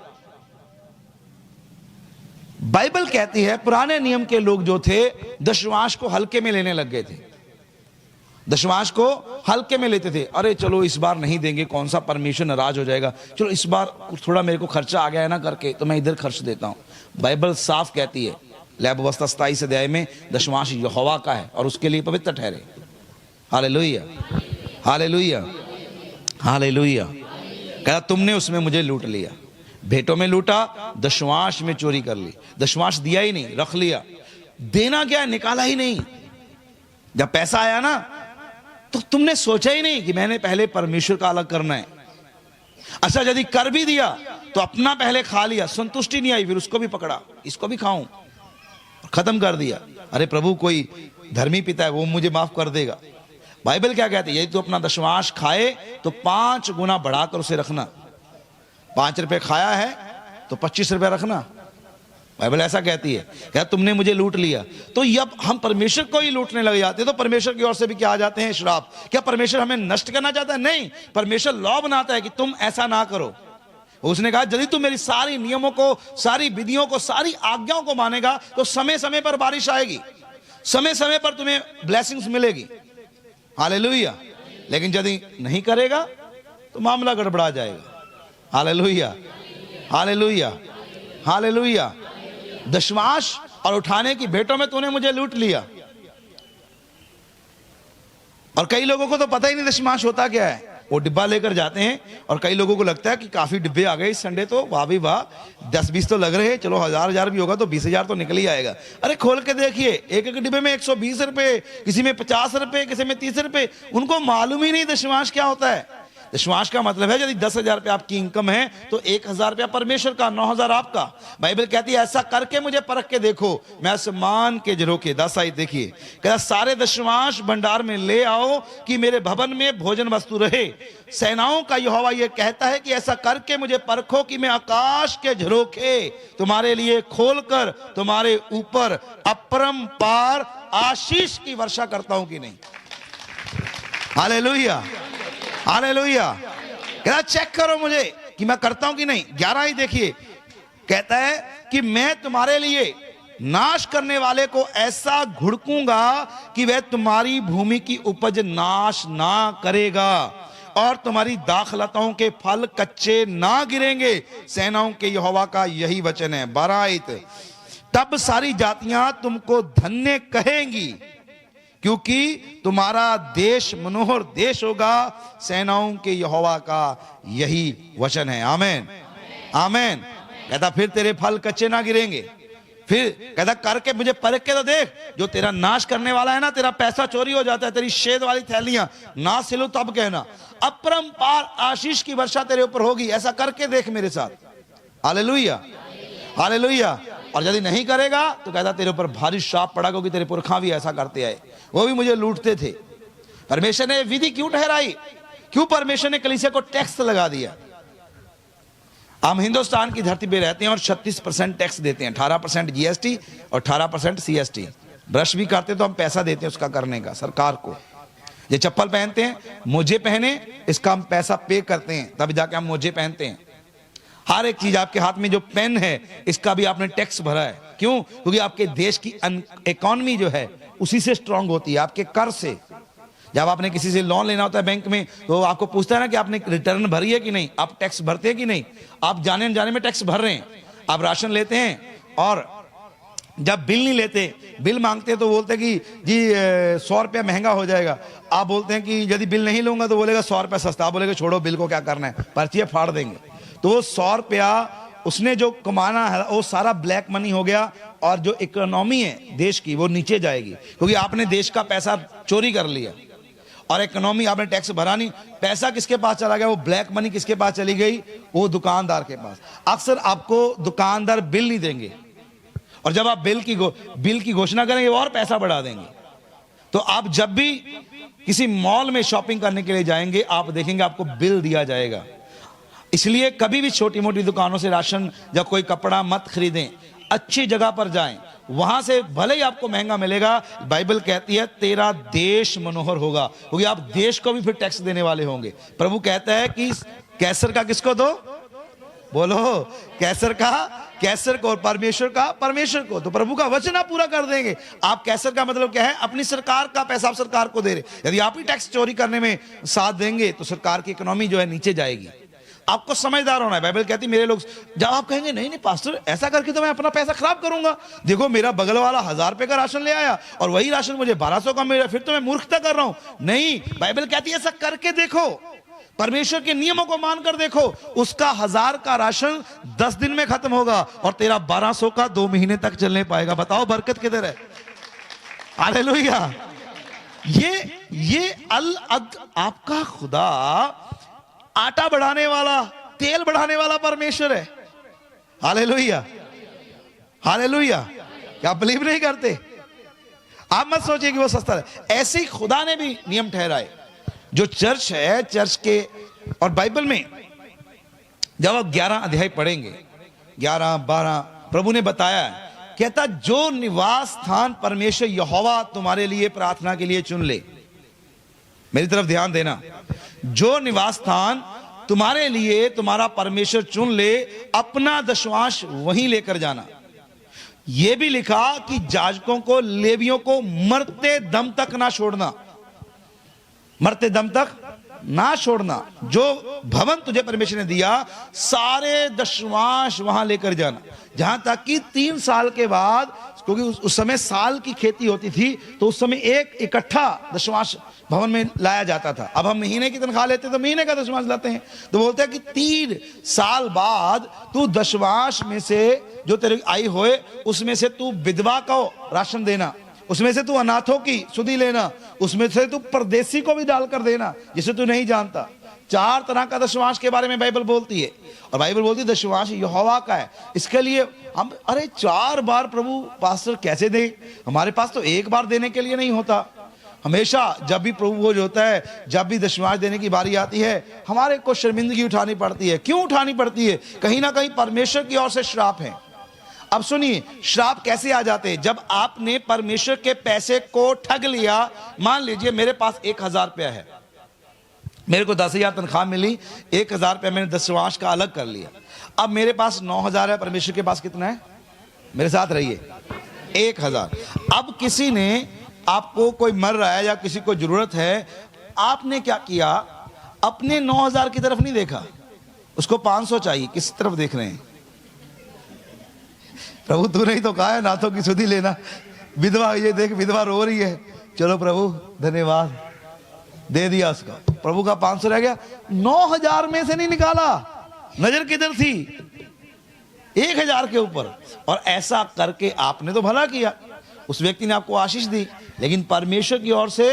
A: बाइबल कहती है पुराने नियम के लोग जो थे दशवांश को हल्के में लेने लग गए थे। दशवांश को हल्के में लेते थे। अरे चलो इस बार नहीं देंगे, कौन सा परमेश्वर नाराज हो जाएगा, चलो इस बार थोड़ा मेरे को खर्चा आ गया है ना करके, तो मैं इधर खर्च देता हूं। बाइबल साफ कहती है लैब अवस्था 27 अध्याय में दशवांश यहोवा का है और उसके लिए पवित्र ठहरे। हालेलुया, हालेलुया, हालेलुया। कहा तुमने उसमें मुझे लूट लिया, भेंटों में लूटा, दशवांश में चोरी कर ली। दशवांश दिया ही नहीं, रख लिया। देना क्या है? निकाला ही नहीं। जब पैसा आया ना तो तुमने सोचा ही नहीं कि मैंने पहले परमेश्वर का अलग करना है। अच्छा, यदि कर भी दिया तो अपना पहले खा लिया, संतुष्टि नहीं आई, फिर उसको भी पकड़ा, इसको भी खाऊं, खत्म कर दिया। अरे प्रभु कोई धर्मी पिता है, वो मुझे माफ कर देगा। बाइबल क्या कहती है? यदि तू अपना दशवांश खाए तो 5 गुना बढ़ाकर उसे रखना। 5 रुपए खाया है तो 25 रुपए रखना। बाइबल ऐसा कहती है। क्या तुमने मुझे लूट लिया? तो जब हम परमेश्वर को ही लूटने लग जाते तो परमेश्वर की ओर से भी क्या आ जाते हैं? श्राप। क्या परमेश्वर हमें नष्ट करना चाहता है? नहीं, परमेश्वर लॉ बनाता है कि तुम ऐसा ना करो। उसने कहा यदि तुम मेरी सारी नियमों को, सारी विधियों को, सारी आज्ञाओं को मानेगा तो समय समय पर बारिश आएगी, समय समय पर तुम्हें ब्लेसिंग्स मिलेगी। हालेलुया। लेकिन यदि नहीं करेगा तो मामला गड़बड़ा जाएगा। हालेलुया, हालेलुया, हालेलुया। दशवांश और उठाने की भेंटों में तूने मुझे लूट लिया। और कई लोगों को तो पता ही नहीं दशवांश होता क्या है। वो डिब्बा लेकर जाते हैं और कई लोगों को लगता है कि काफी डिब्बे आ गए इस संडे, तो वाह भी वाह, 10-20 तो लग रहे हैं, चलो 1000 भी होगा तो 20,000 तो निकल ही आएगा। अरे खोल के देखिए, एक एक डिब्बे में 120 रुपए, किसी में 50 रुपए, किसी में 30 रुपए। उनको मालूम ही नहीं दशवांश क्या होता है। दशवांश का मतलब है यदि 10,000 रुपया आपकी इनकम है तो 1,000 रुपया परमेश्वर का, 9,000 आपका। बाइबल कहती है ऐसा करके मुझे परख के देखो, मैं आसमान के झरोखे। 10 आयत देखिए, कहता सारे दशवांश भंडार में ले आओ कि मेरे भवन में भोजन वस्तु रहे। सेनाओं का यहोवा यह कहता है कि ऐसा करके मुझे परखो कि मैं आकाश के झरोखे तुम्हारे लिए खोलकर तुम्हारे ऊपर अपरंपार आशीष की वर्षा करता हूं कि नहीं। Hallelujah, hallelujah. कहता चेक करो मुझे कि मैं करता हूं कि नहीं। 11 ही देखिए, कहता है कि मैं तुम्हारे लिए नाश करने वाले को ऐसा घुड़कूंगा कि वह तुम्हारी भूमि की उपज नाश ना करेगा और तुम्हारी दाखलताओं के फल कच्चे ना गिरेंगे। सेनाओं के यहोवा का यही वचन है। 12 आयत, तब सारी जातियां तुमको धन्य कहेंगी क्योंकि तुम्हारा देश मनोहर देश होगा। सेनाओं के यहोवा का यही वचन है। आमेन, आमेन। कहता फिर तेरे फल कच्चे ना गिरेंगे। फिर कहता करके मुझे परख के तो देख, जो तेरा नाश करने वाला है ना, तेरा पैसा चोरी हो जाता है, तेरी शेद वाली थैलियां ना सिलो तब कहना, अपरंपार आशीष की वर्षा तेरे ऊपर होगी। ऐसा करके देख मेरे साथ। Hallelujah, hallelujah. और यदि नहीं करेगा तो कहता तेरे ऊपर भारी शाप पड़ा, क्योंकि तेरे पुरखा भी ऐसा करते आए, वो भी मुझे लूटते थे। परमेश्वर ने विधि क्यों ठहराई? क्यों परमेश्वर ने कलीसिया को टैक्स लगा दिया? हम हिंदुस्तान की धरती पे रहते हैं और 36% टैक्स देते हैं, 18% जीएसटी और 18% सीएसटी। ब्रश भी करते तो हम पैसा देते हैं उसका करने का सरकार को। ये चप्पल पहनते हैं, मोजे पहने, इसका हम पैसा पे करते हैं, तब जाके हम मोजे पहनते हैं। हर एक चीज, आपके हाथ में जो पेन है इसका भी आपने टैक्स भरा है। क्यों? क्योंकि आपके देश की इकोनॉमी जो है उसी से स्ट्रांग होती है, आपके कर से। जब आपने किसी से लोन लेना होता है बैंक में तो आपको पूछता है ना कि आपने रिटर्न भरी है कि नहीं, आप टैक्स भरते हैं कि नहीं। आप जाने अनजाने में टैक्स भर रहे हैं। आप राशन लेते हैं और जब बिल नहीं लेते, बिल मांगते हैं तो बोलते हैं कि जी 100 रुपया महंगा हो जाएगा। आप बोलते हैं कि यदि बिल नहीं लूंगा तो बोलेगा 100 रुपया सस्ता। आप बोलेगा छोड़ो बिल को क्या करना है, पर्ची फाड़ देंगे। तो वो 100 रुपया उसने जो कमाना है वो सारा ब्लैक मनी हो गया और जो इकोनॉमी है देश की वो नीचे जाएगी, क्योंकि आपने देश का पैसा चोरी कर लिया। और इकोनॉमी, आपने टैक्स भरा नहीं, पैसा किसके पास चला गया? वो ब्लैक मनी किसके पास चली गई? वो दुकानदार के पास। अक्सर आपको दुकानदार बिल नहीं देंगे, और जब आप बिल की घोषणा करेंगे वो और पैसा बढ़ा देंगे। तो आप जब भी किसी मॉल में शॉपिंग करने के लिए जाएंगे, आप देखेंगे आपको बिल दिया जाएगा। इसलिए कभी भी छोटी मोटी दुकानों से राशन या कोई कपड़ा मत खरीदें, अच्छी जगह पर जाएं, वहां से भले ही आपको महंगा मिलेगा। बाइबल कहती है तेरा देश मनोहर होगा, क्योंकि आप देश को भी फिर टैक्स देने वाले होंगे। प्रभु कहता है कि कैसर का किसको दो? बोलो, कैसर का कैसर को, और परमेश्वर का परमेश्वर को। तो प्रभु का वचन आप पूरा कर देंगे। आप कैसर का मतलब क्या है? अपनी सरकार का पैसा आप सरकार को दे रहे। यदि आप ही टैक्स चोरी करने में साथ देंगे तो सरकार की इकोनॉमी जो है नीचे जाएगी। आपको समझदार होना है। बाइबल कहती है मेरे लोग, जब आप कहेंगे नहीं नहीं पास्टर ऐसा करके तो मैं अपना पैसा खराब करूंगा, देखो मेरा बगल वाला 1000 रुपए का राशन ले आया और वही राशन मुझे 1200 का मिल रहा, फिर तो मैं मूर्खता कर रहा हूं। नहीं, बाइबल कहती है ऐसा करके देखो, परमेश्वर के नियमों को मानकर देखो, उसका 1000 का राशन 10 दिन में खत्म होगा और तेरा 1200 का 2 महीने तक चलने पाएगा। बताओ बरकत किधर है? हालेलुया। ये आपका खुदा आटा बढ़ाने वाला, तेल बढ़ाने वाला परमेश्वर है। Hallelujah, hallelujah. क्या आप बिलीव नहीं करते? आप मत सोचिए कि वो सस्ता है। ऐसे ही खुदा ने भी नियम ठहराए। जो चर्च है, चर्च के, और बाइबल में जब आप 11 अध्याय पढ़ेंगे, 11, 12, प्रभु ने बताया, कहता जो निवास स्थान परमेश्वर यहोवा तुम्हारे लिए प्रार्थना के लिए चुन ले। मेरी तरफ ध्यान देना, जो निवास स्थान तुम्हारे लिए तुम्हारा परमेश्वर चुन ले, अपना दशवांश वहीं लेकर जाना। यह भी लिखा कि याजकों को, लेवियों को मरते दम तक ना छोड़ना, मरते दम तक ना छोड़ना। जो भवन तुझे परमेश्वर ने दिया, सारे दशवांश वहां लेकर जाना, जहां तक कि 3 साल के बाद, क्योंकि उस समय साल की खेती होती थी, तो उस समय एक इकट्ठा दशवांश भवन में लाया जाता था। अब हम महीने की तनख्वाह लेते तो महीने का दशवांश लाते हैं। तो बोलते हैं कि 3 साल बाद तू दशवांश में से जो तेरी आई होए, उसमें से तू विधवा को राशन देना, उसमें से तू अनाथों की सुधि लेना, उसमें से तू परदेसी को भी डालकर देना जिसे तू नहीं जानता। 4 तरह का दशवांश के बारे में बाइबल बोलती है, और बाइबल बोलती है दशवांश यहोवा का है। इसके लिए हम, अरे 4 बार प्रभु पास्टर कैसे दे? हमारे पास तो एक बार देने के लिए नहीं होता। हमेशा जब भी प्रभु भोज होता है, जब भी दशवांश देने की बारी आती है, हमारे को शर्मिंदगी उठानी पड़ती है। क्यों उठानी पड़ती है? कहीं ना कहीं परमेश्वर की ओर से श्राप है। अब सुनिए, श्राप कैसे आ जाते हैं? जब आपने परमेश्वर के पैसे को ठग लिया। मान लीजिए मेरे पास 1000 रुपया है, मेरे को 10,000 तनख्वाह मिली, 1000 रुपया मैंने दशवांश का अलग कर लिया। अब मेरे पास 9,000 है, परमेश्वर के पास कितना है? मेरे साथ रहिए, 1000। अब किसी ने, आपको कोई मर रहा है या किसी को जरूरत है, आपने क्या किया? अपने 9,000 की तरफ नहीं देखा, उसको 500 चाहिए। किस तरफ देख रहे हैं? प्रभु तूने ही तो कहा है नाथों की सुधि लेना। विधवा, ये देख विधवा रो रही है, चलो प्रभु धन्यवाद, दे दिया उसका। प्रभु का 500 रह गया, 9,000 में से नहीं निकाला। नजर किधर थी? 1,000 के ऊपर। और ऐसा करके आपने तो भला किया, उस व्यक्ति ने आपको आशीष दी, लेकिन परमेश्वर की ओर से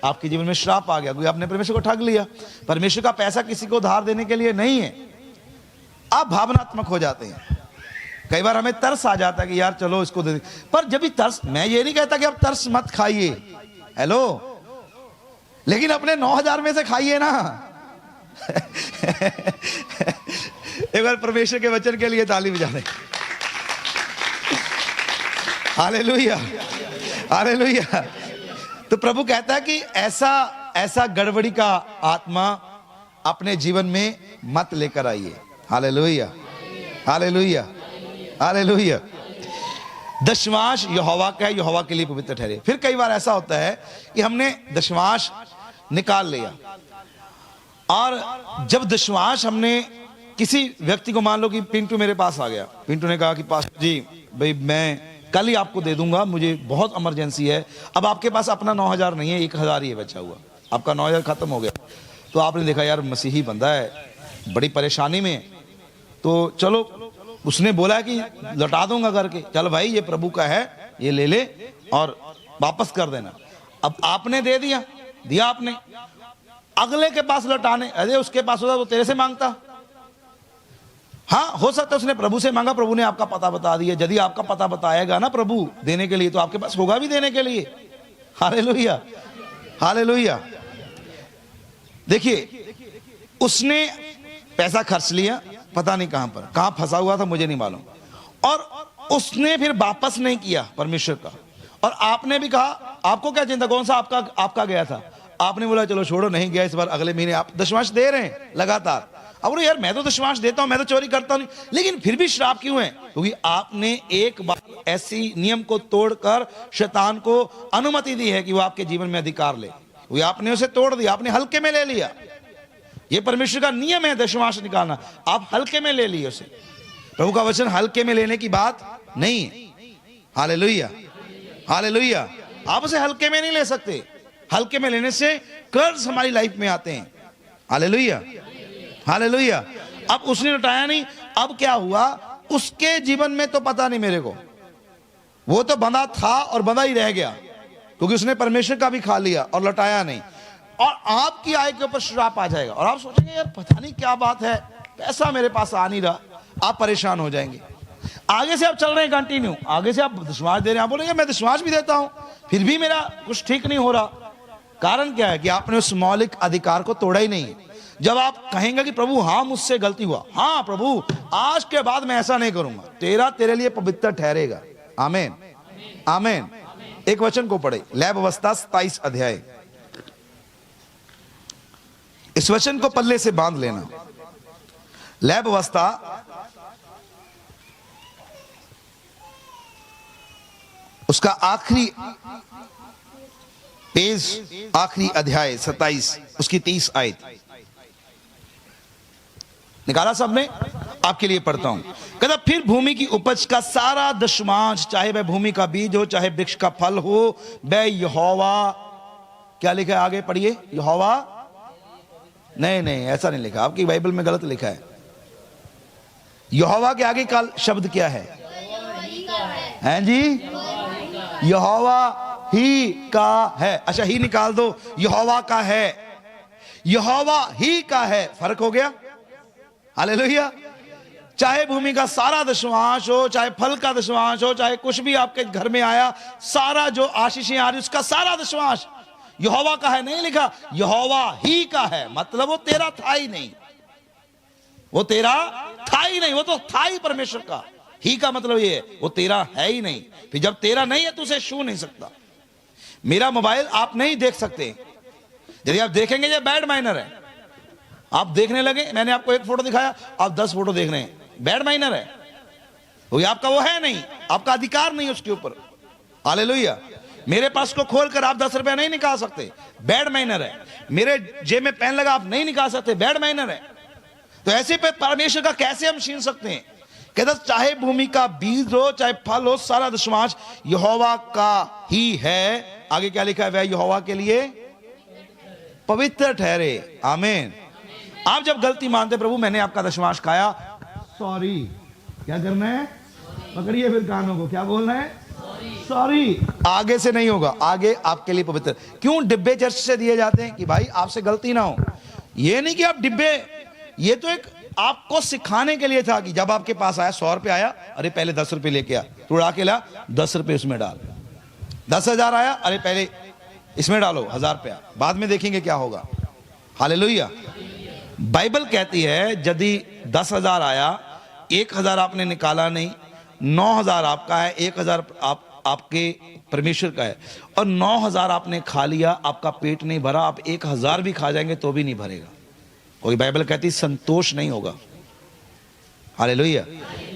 A: आपके जीवन में श्राप आ गया, क्योंकि आपने परमेश्वर को ठग लिया। परमेश्वर का पैसा किसी को धार देने के लिए नहीं है। आप भावनात्मक हो जाते हैं। कई बार हमें तरस आ जाता है कि यार चलो इसको दे, पर जब भी तरस, मैं ये नहीं कहता कि आप तरस मत खाइए, हेलो, लेकिन अपने 9,000 में से खाइए ना। एक बार परमेश्वर के वचन के लिए ताली बजा दें। Hallelujah, hallelujah. तो प्रभु कहता है कि ऐसा गड़बड़ी का आत्मा अपने जीवन में मत लेकर आइए। हालेलुया, हालेलुया, हालेलुया। दशवांश यहोवा का है, यहोवा के लिए पवित्र ठहरे। फिर कई बार ऐसा होता है कि हमने दशवांश निकाल लिया, और जब दशवांश हमने किसी व्यक्ति को, मान लो कि पिंटू मेरे पास आ गया, पिंटू ने कहा कि पास्टर जी भाई मैं कल ही आपको दे दूंगा, मुझे बहुत इमरजेंसी है। अब आपके पास अपना 9,000 नहीं है, 1,000 ही है बचा हुआ, आपका 9,000 खत्म हो गया। तो आपने देखा यार मसीही बंदा है, बड़ी परेशानी में, तो चलो उसने बोला कि लौटा दूंगा करके, चलो भाई ये प्रभु का है, ये ले ले और वापस कर देना। अब आपने दे दिया, दिया आपने, अगले के पास लौटाने, अरे उसके पास होता तो तेरे से मांगता। हाँ, हो सकता है उसने प्रभु से मांगा, प्रभु ने आपका पता बता दिया। यदि आपका पता बताएगा ना प्रभु देने के लिए, तो आपके पास होगा भी देने के लिए। Hallelujah, hallelujah. देखिए, उसने पैसा खर्च लिया, पता नहीं कहां पर, कहां फंसा हुआ था मुझे नहीं मालूम, और उसने फिर वापस नहीं किया परमेश्वर का। और आपने भी कहा आपको क्या चिंता, कौन सा आपका गया था। आपने बोला चलो छोड़ो, नहीं गया इस बार, अगले महीने आप दशमांश दे रहे हैं लगातार। अब बोलो यार मैं तो दशमांश देता हूं, मैं तो चोरी करता नहीं, लेकिन फिर भी श्राप क्यों है? क्योंकि आपने एक बार ऐसी नियम को तोड़कर शैतान को अनुमति दी है कि वो आपके जीवन में अधिकार ले। वो आपने उसे तोड़ दिया, आपने हल्के में ले लिया। ये परमेश्वर का नियम है दशमांश निकालना, आप हल्के में ले लिए उसे। प्रभु का वचन हल्के में लेने की बात नहीं है। Hallelujah, hallelujah. आप उसे हल्के में नहीं ले सकते। हल्के में लेने से कर्ज हमारी लाइफ में आते हैं। Hallelujah, hallelujah. अब उसने लौटाया नहीं, अब क्या हुआ उसके जीवन में तो पता नहीं मेरे को, वो तो बंधा था और बंधा ही रह गया, क्योंकि उसने परमेश्वर का भी खा लिया और लौटाया नहीं। और आपकी आय के ऊपर श्राप आ जाएगा और आप सोचेंगे यार पता नहीं क्या बात है, पैसा मेरे पास आ नहीं रहा। आप परेशान हो जाएंगे। आगे से आप चल रहे हैं कंटिन्यू, आगे से आप दशमांश दे रहे हैं, आप बोलेंगे मैं दशमांश भी देता हूं फिर भी मेरा कुछ ठीक नहीं हो रहा। कारण क्या है कि आपने उस मौलिक अधिकार को तोड़ा ही नहीं। जब आप कहेंगे कि प्रभु हाँ मुझसे गलती हुआ, हाँ प्रभु आज के बाद मैं ऐसा नहीं करूंगा, तेरे लिए पवित्र ठहरेगा। आमीन, आमीन। एक वचन को पढ़े, लय व्यवस्था 27 अध्याय। इस वचन को पल्ले से बांध लेना। लय व्यवस्था उसका आखिरी पेज, आखिरी अध्याय 27, उसकी 30 आयत। निकाला सबने? आपके लिए पढ़ता हूं। कहता फिर भूमि की उपज का सारा दशमांश, चाहे वह भूमि का बीज हो चाहे वृक्ष का फल हो, वह यहोवा, क्या लिखा है आगे पढ़िए, यहोवा, नहीं ऐसा नहीं लिखा, आपकी बाइबल में गलत लिखा है। यहोवा के आगे का शब्द क्या है? हैं जी, यहोवा ही का है। अच्छा ही निकाल दो, यहोवा का है, यहोवा ही का है, फर्क हो गया। हालेलुया। चाहे भूमि का सारा दशमांश हो, चाहे फल का दशमांश हो, चाहे कुछ भी आपके घर में आया, सारा जो आशीषें आ रही उसका सारा दशमांश यहोवा का है। नहीं लिखा यहोवा ही का है, मतलब वो तेरा था ही नहीं, वो तेरा था ही नहीं, वो तो था ही परमेश्वर का। ही का मतलब ये है वो तेरा है ही नहीं। फिर जब तेरा नहीं है तो उसे छू नहीं सकता। मेरा मोबाइल आप नहीं देख सकते, यदि आप देखेंगे ये बैड माइनर है। आप देखने लगे, मैंने आपको एक फोटो दिखाया, आप 10 फोटो देख रहे हैं, बैड माइनर है वो, आपका वो है नहीं, आपका अधिकार नहीं उसके ऊपर। हालेलुया। मेरे पास को खोलकर आप 10 रुपया नहीं निकाल सकते, बैड माइनर है। मेरे जेब में पेन लगा आप नहीं निकाल सकते, बैड माइनर है। तो ऐसे पे परमेश्वर का कैसे हम छीन सकते हैं? कहता चाहे भूमि का बीज हो चाहे फल हो, सारा दशमांश यहोवा का ही है। आगे क्या लिखा है? वह यहोवा के लिए पवित्र ठहरे। आमीन। आप जब गलती मानते प्रभु मैंने आपका दशमांश खाया, सॉरी, क्या करना है? पकड़िए फिर कानों को, क्या बोलना है? सॉरी। आगे से नहीं होगा, आगे आपके लिए पवित्र। क्यों डिब्बे चर्च से दिए जाते हैं? कि भाई आपसे गलती ना हो। ये नहीं कि आप डिब्बे, ये तो एक आपको सिखाने के लिए था कि जब आपके पास आया 100 रुपये आया, अरे पहले 10 रुपये लेके आ, तू उड़ा के ला, 10 रुपये उसमें डाल। 10,000 आया, अरे पहले इसमें डालो 1000 रुपया, बाद में देखेंगे क्या होगा। हालेलुया। बाइबल कहती है यदि 10,000 आया, 1,000 आपने निकाला नहीं, 9,000 आपका है, 1,000 आपके परमेश्वर का है, और 9,000 आपने खा लिया, आपका पेट नहीं भरा, आप 1,000 भी खा जाएंगे तो भी नहीं भरेगा, क्योंकि बाइबल कहती संतोष नहीं होगा। हालेलुया।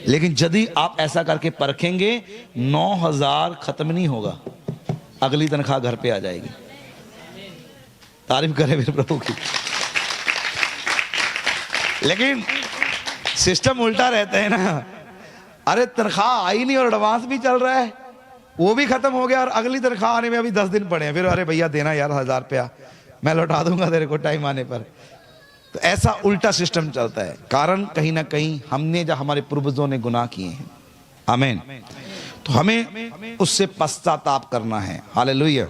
A: लेकिन यदि आप ऐसा करके परखेंगे, 9,000 खत्म नहीं होगा, अगली तनख्वाह घर पे आ जाएगी। तारीफ करें मेरे प्रभु की। लेकिन सिस्टम उल्टा रहता है ना, अरे तनख्वाह आई नहीं और एडवांस भी चल रहा है, वो भी खत्म हो गया और अगली तनख्वाह आने में अभी 10 दिन पड़े हैं, फिर अरे भैया देना यार 1000 रुपया, मैं लौटा दूंगा तेरे को टाइम आने पर। तो ऐसा उल्टा सिस्टम चलता है। कारण कहीं ना कहीं हमने, जब हमारे पूर्वजों ने गुनाह किए हैं, आमीन, तो हमें उससे पश्चाताप करना है। हालेलुया।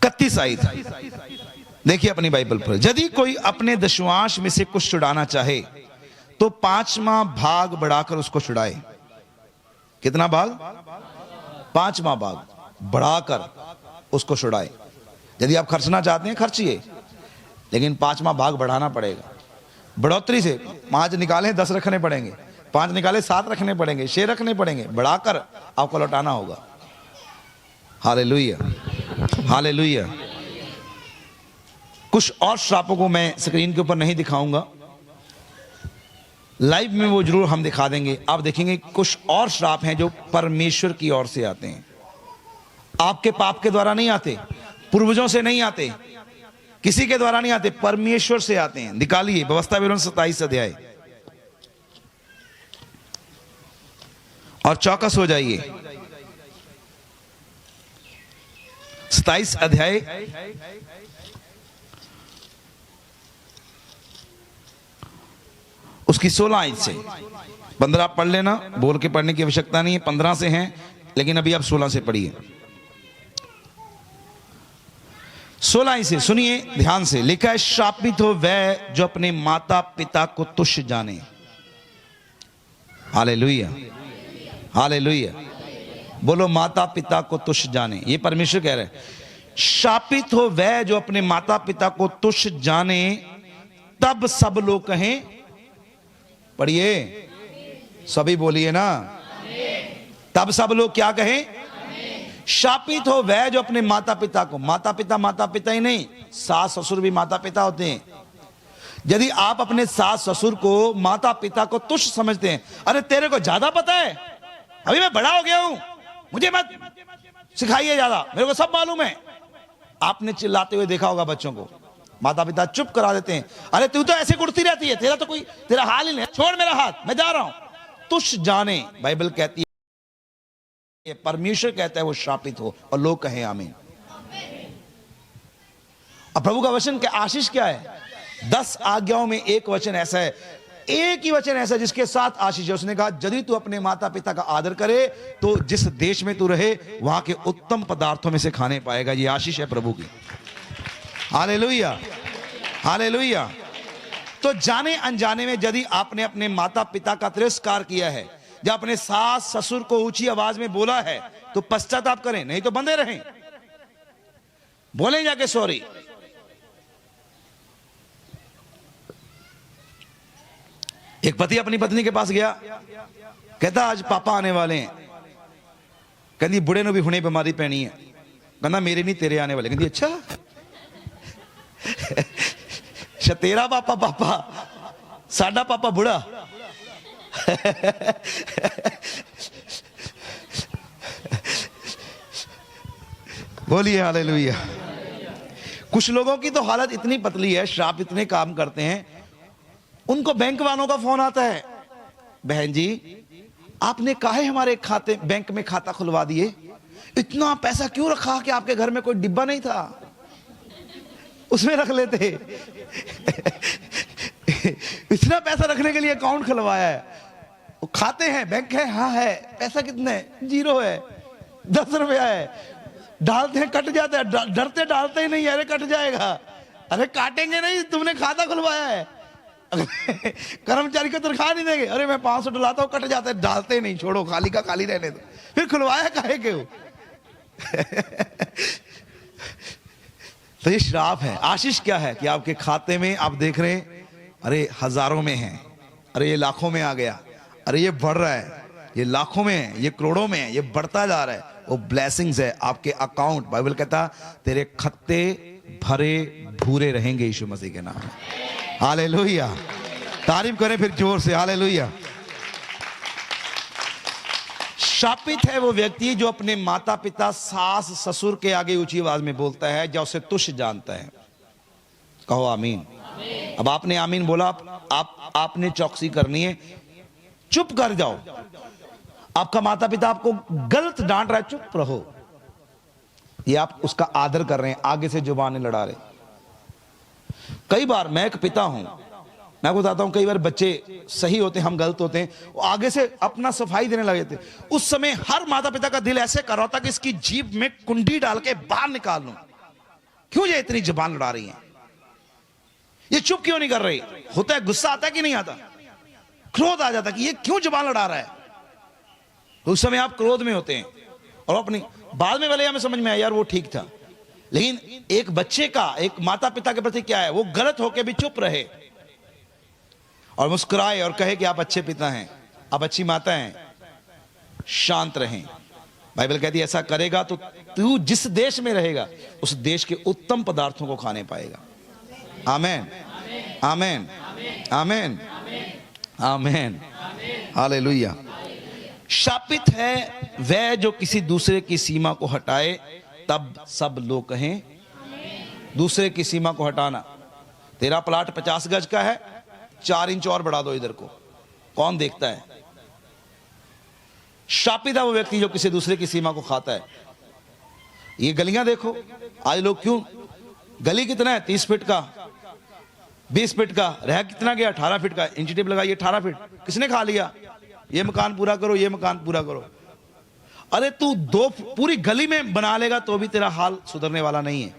A: 31 आयत देखिए अपनी बाइबल पर। यदि कोई अपने दशवांश में से कुछ छुड़ाना चाहे तो 5वां भाग बढ़ाकर उसको छुड़ाए। कितना भाग? 5वां भाग बढ़ाकर उसको छुड़ाए। यदि आप खर्चना चाहते हैं खर्चिए, लेकिन 5वां भाग बढ़ाना पड़ेगा। बढ़ोतरी से 5 निकालें 10 रखने पड़ेंगे, 5 निकाले 7 रखने पड़ेंगे, 6 रखने पड़ेंगे, बढ़ाकर आपको लौटाना होगा। Hallelujah, hallelujah. कुछ और श्रापों को मैं स्क्रीन के ऊपर नहीं दिखाऊंगा, लाइव में वो जरूर हम दिखा देंगे। आप देखेंगे कुछ और श्राप हैं जो परमेश्वर की ओर से आते हैं, आपके पाप के द्वारा नहीं आते, पूर्वजों से नहीं आते, किसी के द्वारा नहीं आते, परमेश्वर से आते हैं। निकालिए व्यवस्था विवरण 27 अध्याय और चौकस हो जाइए। 27 अध्याय उसकी 16 आयत से 15 आप पढ़ लेना, बोल के पढ़ने की आवश्यकता नहीं है, 15 से हैं, लेकिन अभी आप 16 से पढ़िए। 16 आयत से सुनिए ध्यान से। लिखा है, श्रापित हो वह जो अपने माता पिता को तुच्छ जाने। Hallelujah, hallelujah. बोलो माता पिता को तुच्छ जाने। ये परमेश्वर कह रहे हैं, शापित हो वह जो अपने माता पिता को तुच्छ जाने। तब सब लोग कहें, पढ़िए सभी बोलिए ना, तब सब लोग क्या कहें? शापित हो वह जो अपने माता पिता को, माता पिता ही नहीं, सास ससुर भी माता पिता होते हैं। यदि आप अपने सास ससुर को माता पिता को तुच्छ समझते हैं, अरे तेरे को ज्यादा पता है, अभी मैं बड़ा हो गया हूं, मुझे मत सिखाइए ज्यादा, मेरे को सब मालूम है। आपने चिल्लाते हुए देखा होगा बच्चों को, माता पिता चुप करा देते हैं, अरे तू तो ऐसे कुड़ती रहती है, तेरा तो कोई तेरा हाल ही नहीं, छोड़ मेरा हाथ, मैं जा रहा हूं। तुच्छ जाने बाइबल कहती है, परमेश्वर कहता है वो श्रापित हो, और लोग कहें आमीन। और प्रभु का वचन क्या आशीष क्या है? 10 आज्ञाओं में एक वचन ऐसा है, एक ही वचन ऐसा जिसके साथ आशीष है। उसने कहा यदि तू अपने माता पिता का आदर करे तो जिस देश में तू रहे वहां के उत्तम पदार्थों में से खाने पाएगा। ये आशीष है प्रभु की। Hallelujah, hallelujah. तो जाने अनजाने में यदि आपने अपने माता पिता का तिरस्कार किया है, या अपने सास ससुर को ऊंची आवाज में बोला है, तो पश्चाताप करें, नहीं तो बंधे रहें, बोलें जाके सॉरी। एक पति अपनी पत्नी के पास गया, कहता आज पापा आने वाले हैं। कहती बुढ़े ने भी हुणे बीमारी पैनी है। कहना मेरे नहीं तेरे आने वाले। कहती अच्छा तेरा पापा पापा, साडा पापा बुढ़ा। बोलिए हालेलुया। कुछ लोगों की तो हालत इतनी पतली है, श्राप इतने काम करते हैं, उनको बैंक वालों का फोन आता है, बहन जी आपने काहे हमारे खाते बैंक में खाता खुलवा दिए, इतना पैसा क्यों रखा कि आपके घर में कोई डिब्बा नहीं था, उसमें रख लेते। इतना पैसा रखने के लिए अकाउंट खुलवाया है, वो खाते हैं, बैंक है, हाँ है, पैसा कितने, 0 है, 10 रुपया है, डालते हैं कट जाता है, डरते डालते ही नहीं, अरे कट जाएगा, अरे काटेंगे नहीं, तुमने खाता खुलवाया है। कर्मचारी को तनख्वाह नहीं देंगे, अरे मैं 500 डलाता हूं, कट जाता है, डालते नहीं, छोड़ो खाली का खाली रहने दो, फिर खुलवाया काहे क्यों। तो ये श्राप है। आशीष क्या है कि आपके खाते में आप देख रहे हैं, अरे हजारों में है, अरे ये लाखों में आ गया, अरे ये बढ़ रहा है, ये लाखों में है, ये करोड़ों में है, ये बढ़ता जा रहा है, वो ब्लेसिंग्स है आपके अकाउंट। बाइबल कहता तेरे खत्ते भरे भूरे रहेंगे यीशु मसीह के नाम में। हालेलुया, तारीफ करें फिर जोर से, हालेलुया। शापित है वो व्यक्ति जो अपने माता पिता सास ससुर के आगे ऊंची आवाज में बोलता है, जो उसे तुच्छ जानता है। कहो आमीन। अब आपने आमीन बोला, आपने चौकसी करनी है, चुप कर जाओ। आपका माता पिता आपको गलत डांट रहा है, चुप रहो, ये आप उसका आदर कर रहे हैं, आगे से जुबान लड़ा रहे। कई बार मैं एक पिता हूं, मैं आपको बताता हूं, कई बार बच्चे सही होते, हम गलत होते हैं, वो आगे से अपना सफाई देने लगे थे। उस समय हर माता पिता का दिल ऐसे कर रहा था कि इसकी जीभ में कुंडी डाल के बाहर निकाल लूं, क्यों ये इतनी जुबान लड़ा रही हैं, ये चुप क्यों नहीं कर रही? होता है, गुस्सा आता है कि नहीं आता? क्रोध आ जाता है कि ये क्यों जुबान लड़ा रहा है। तो उस समय आप क्रोध में होते हैं और अपनी, बाद में भले हमें समझ में आया यार वो ठीक था, लेकिन एक बच्चे का एक माता पिता के प्रति क्या है, वो गलत होकर भी चुप रहे और मुस्कुराए और कहे कि आप अच्छे पिता हैं, आप अच्छी माता हैं, शांत रहें। बाइबल कहती है ऐसा करेगा तो तू जिस देश में रहेगा उस देश के उत्तम पदार्थों को खाने पाएगा। आमेन, आमेन, आमेन, आमेन, हालेलुया। शापित है वह जो किसी दूसरे की सीमा को हटाए, तब सब लोग कहें। दूसरे की सीमा को हटाना, तेरा प्लाट 50 गज का है, 4 इंच और बढ़ा दो इधर को, कौन देखता है? शापित है वो व्यक्ति जो किसी दूसरे की सीमा को खाता है। ये गलियां देखो आज लोग क्यों, गली कितना है, 30 फीट का, 20 फीट का, रह कितना गया, 18 फीट का, इंची टेप लगाइए 18 फीट, किसने खा लिया? ये मकान पूरा करो, ये मकान पूरा करो। अरे तू 2 पूरी गली में बना लेगा तो भी तेरा हाल सुधरने वाला नहीं है।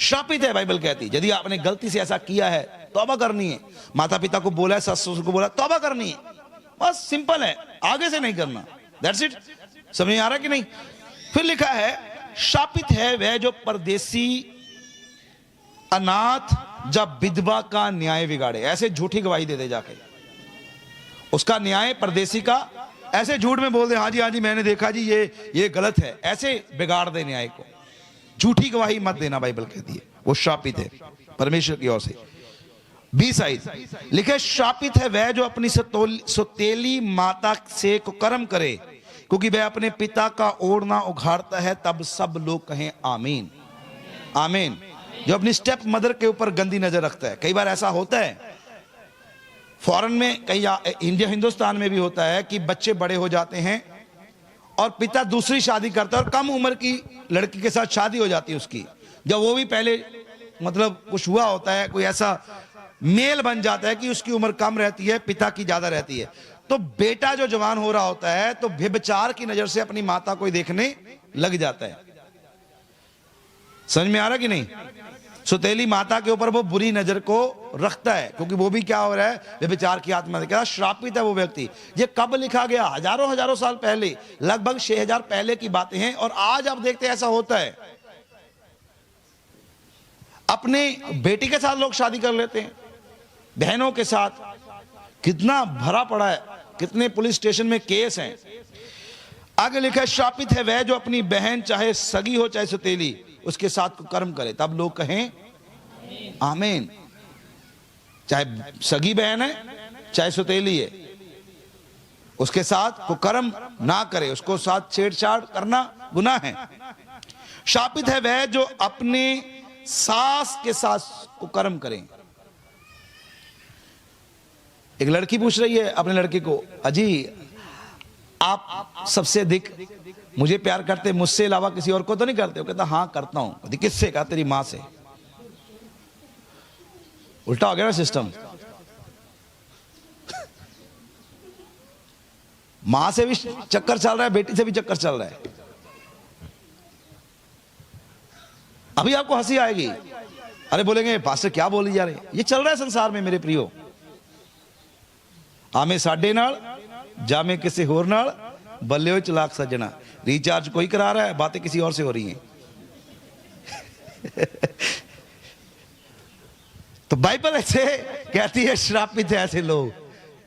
A: शापित है, बाइबल कहती है यदि आपने गलती से ऐसा किया है तौबा करनी है। माता पिता को बोला है, सास ससुर को बोला, तौबा करनी है, बस सिंपल है, आगे से नहीं करना, दैट्स इट। समझ में आ रहा कि नहीं? फिर लिखा है शापित है वह जो परदेसी, अनाथ जब विधवा का न्याय बिगाड़े। ऐसे झूठी गवाही दे दे जाके, उसका न्याय परदेसी का ऐसे झूठ में बोल दे, हाँ जी मैंने देखा जी ये गलत है, ऐसे बिगाड़ दे न्याय को। झूठी गवाही मत देना, बाइबल कहती है वो शापित है परमेश्वर की ओर से। 20 आयत लिखे, शापित है वह जो अपनी सौतेली माता से कुकर्म करे, क्योंकि वह अपने पिता का ओढ़ना उघाड़ता है, तब सब लोग कहें आमीन, आमीन। जो अपनी स्टेप मदर के ऊपर गंदी नजर रखता है। कई बार ऐसा होता है फॉरेन में, कई इंडिया हिंदुस्तान में भी होता है कि बच्चे बड़े हो जाते हैं और पिता दूसरी शादी करता है और कम उम्र की लड़की के साथ शादी हो जाती है उसकी। जब वो भी पहले मतलब कुछ हुआ होता है, कोई ऐसा मेल बन जाता है कि उसकी उम्र कम रहती है, पिता की ज्यादा रहती है, तो बेटा जो जवान हो रहा होता है तो व्यभिचार की नजर से अपनी माता को देखने लग जाता है। समझ में आ रहा कि नहीं? सौतेली माता के ऊपर वो बुरी नजर को रखता है, क्योंकि वो भी क्या हो रहा है, व्यभिचार की आत्मा से। श्रापित है वो व्यक्ति। ये कब लिखा गया? हजारों साल पहले, लगभग 6000 पहले की बातें हैं। और आज आप देखते हैं ऐसा होता है, अपने बेटी के साथ लोग शादी कर लेते हैं, बहनों के साथ। कितना भरा पड़ा है, कितने पुलिस स्टेशन में केस हैं। आगे लिखा है शापित है वह जो अपनी बहन चाहे सगी हो चाहे सौतेली उसके साथ कुकर्म करे, तब लोग कहें आमीन। चाहे सगी बहन है चाहे सौतेली है, उसके साथ कुकर्म ना करे, उसको साथ छेड़छाड़ करना गुनाह है। शापित है वह जो अपने सास के साथ कुकर्म करे। एक लड़की पूछ रही है अपने लड़के को, अजी आप सबसे अधिक मुझे प्यार करते, मुझसे अलावा किसी और को तो नहीं करते? वो कहता हाँ करता हूं। किससे? कहा तेरी मां से। उल्टा हो गया ना सिस्टम। मां से भी चक्कर चल रहा है, बेटी से भी चक्कर चल रहा है। अभी आपको हंसी आएगी, अरे बोलेंगे पास्टर क्या बोली जा रहे हैं। ये चल रहा है संसार में मेरे प्रियो। आमे साडे नाल जामे किसी होर नाल, बल्ले हो चलाक सजना। रिचार्ज कोई करा रहा है, बातें किसी और से हो रही हैं। तो बाइबल ऐसे कहती है श्रापित है ऐसे लोग,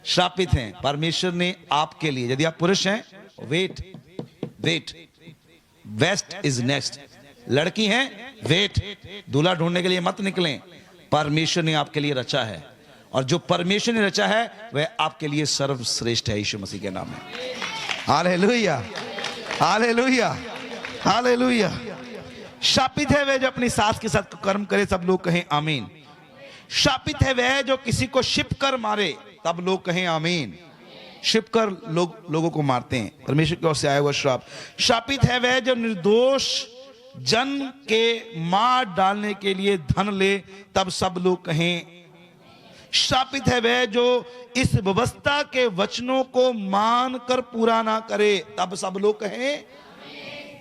A: श्रापित हैं। परमेश्वर ने आपके लिए, यदि आप पुरुष हैं, वेट, वेस्ट इज नेक्स्ट। लड़की हैं, वेट, दूल्हा ढूंढने के लिए मत निकलें। परमेश्वर ने आपके लिए रचा है, और जो परमेश्वर ने रचा है वह आपके लिए सर्वश्रेष्ठ है, यीशु मसीह के नाम में। हालेलुया, हालेलुया, हालेलुया। शापित है वह जो अपनी सास के साथ कर्म करे, सब लोग कहें आमीन। शापित है वह जो किसी को छिप कर मारे, तब लोग कहें आमीन। छिप कर लोगों को मारते हैं, परमेश्वर की ओर से आया हुआ श्राप। शापित है वह जो निर्दोष जन के मार डालने के लिए धन ले, तब सब लोग कहें। शापित है वह जो इस व्यवस्था के वचनों को मानकर पूरा ना करे, तब सब लोग कहें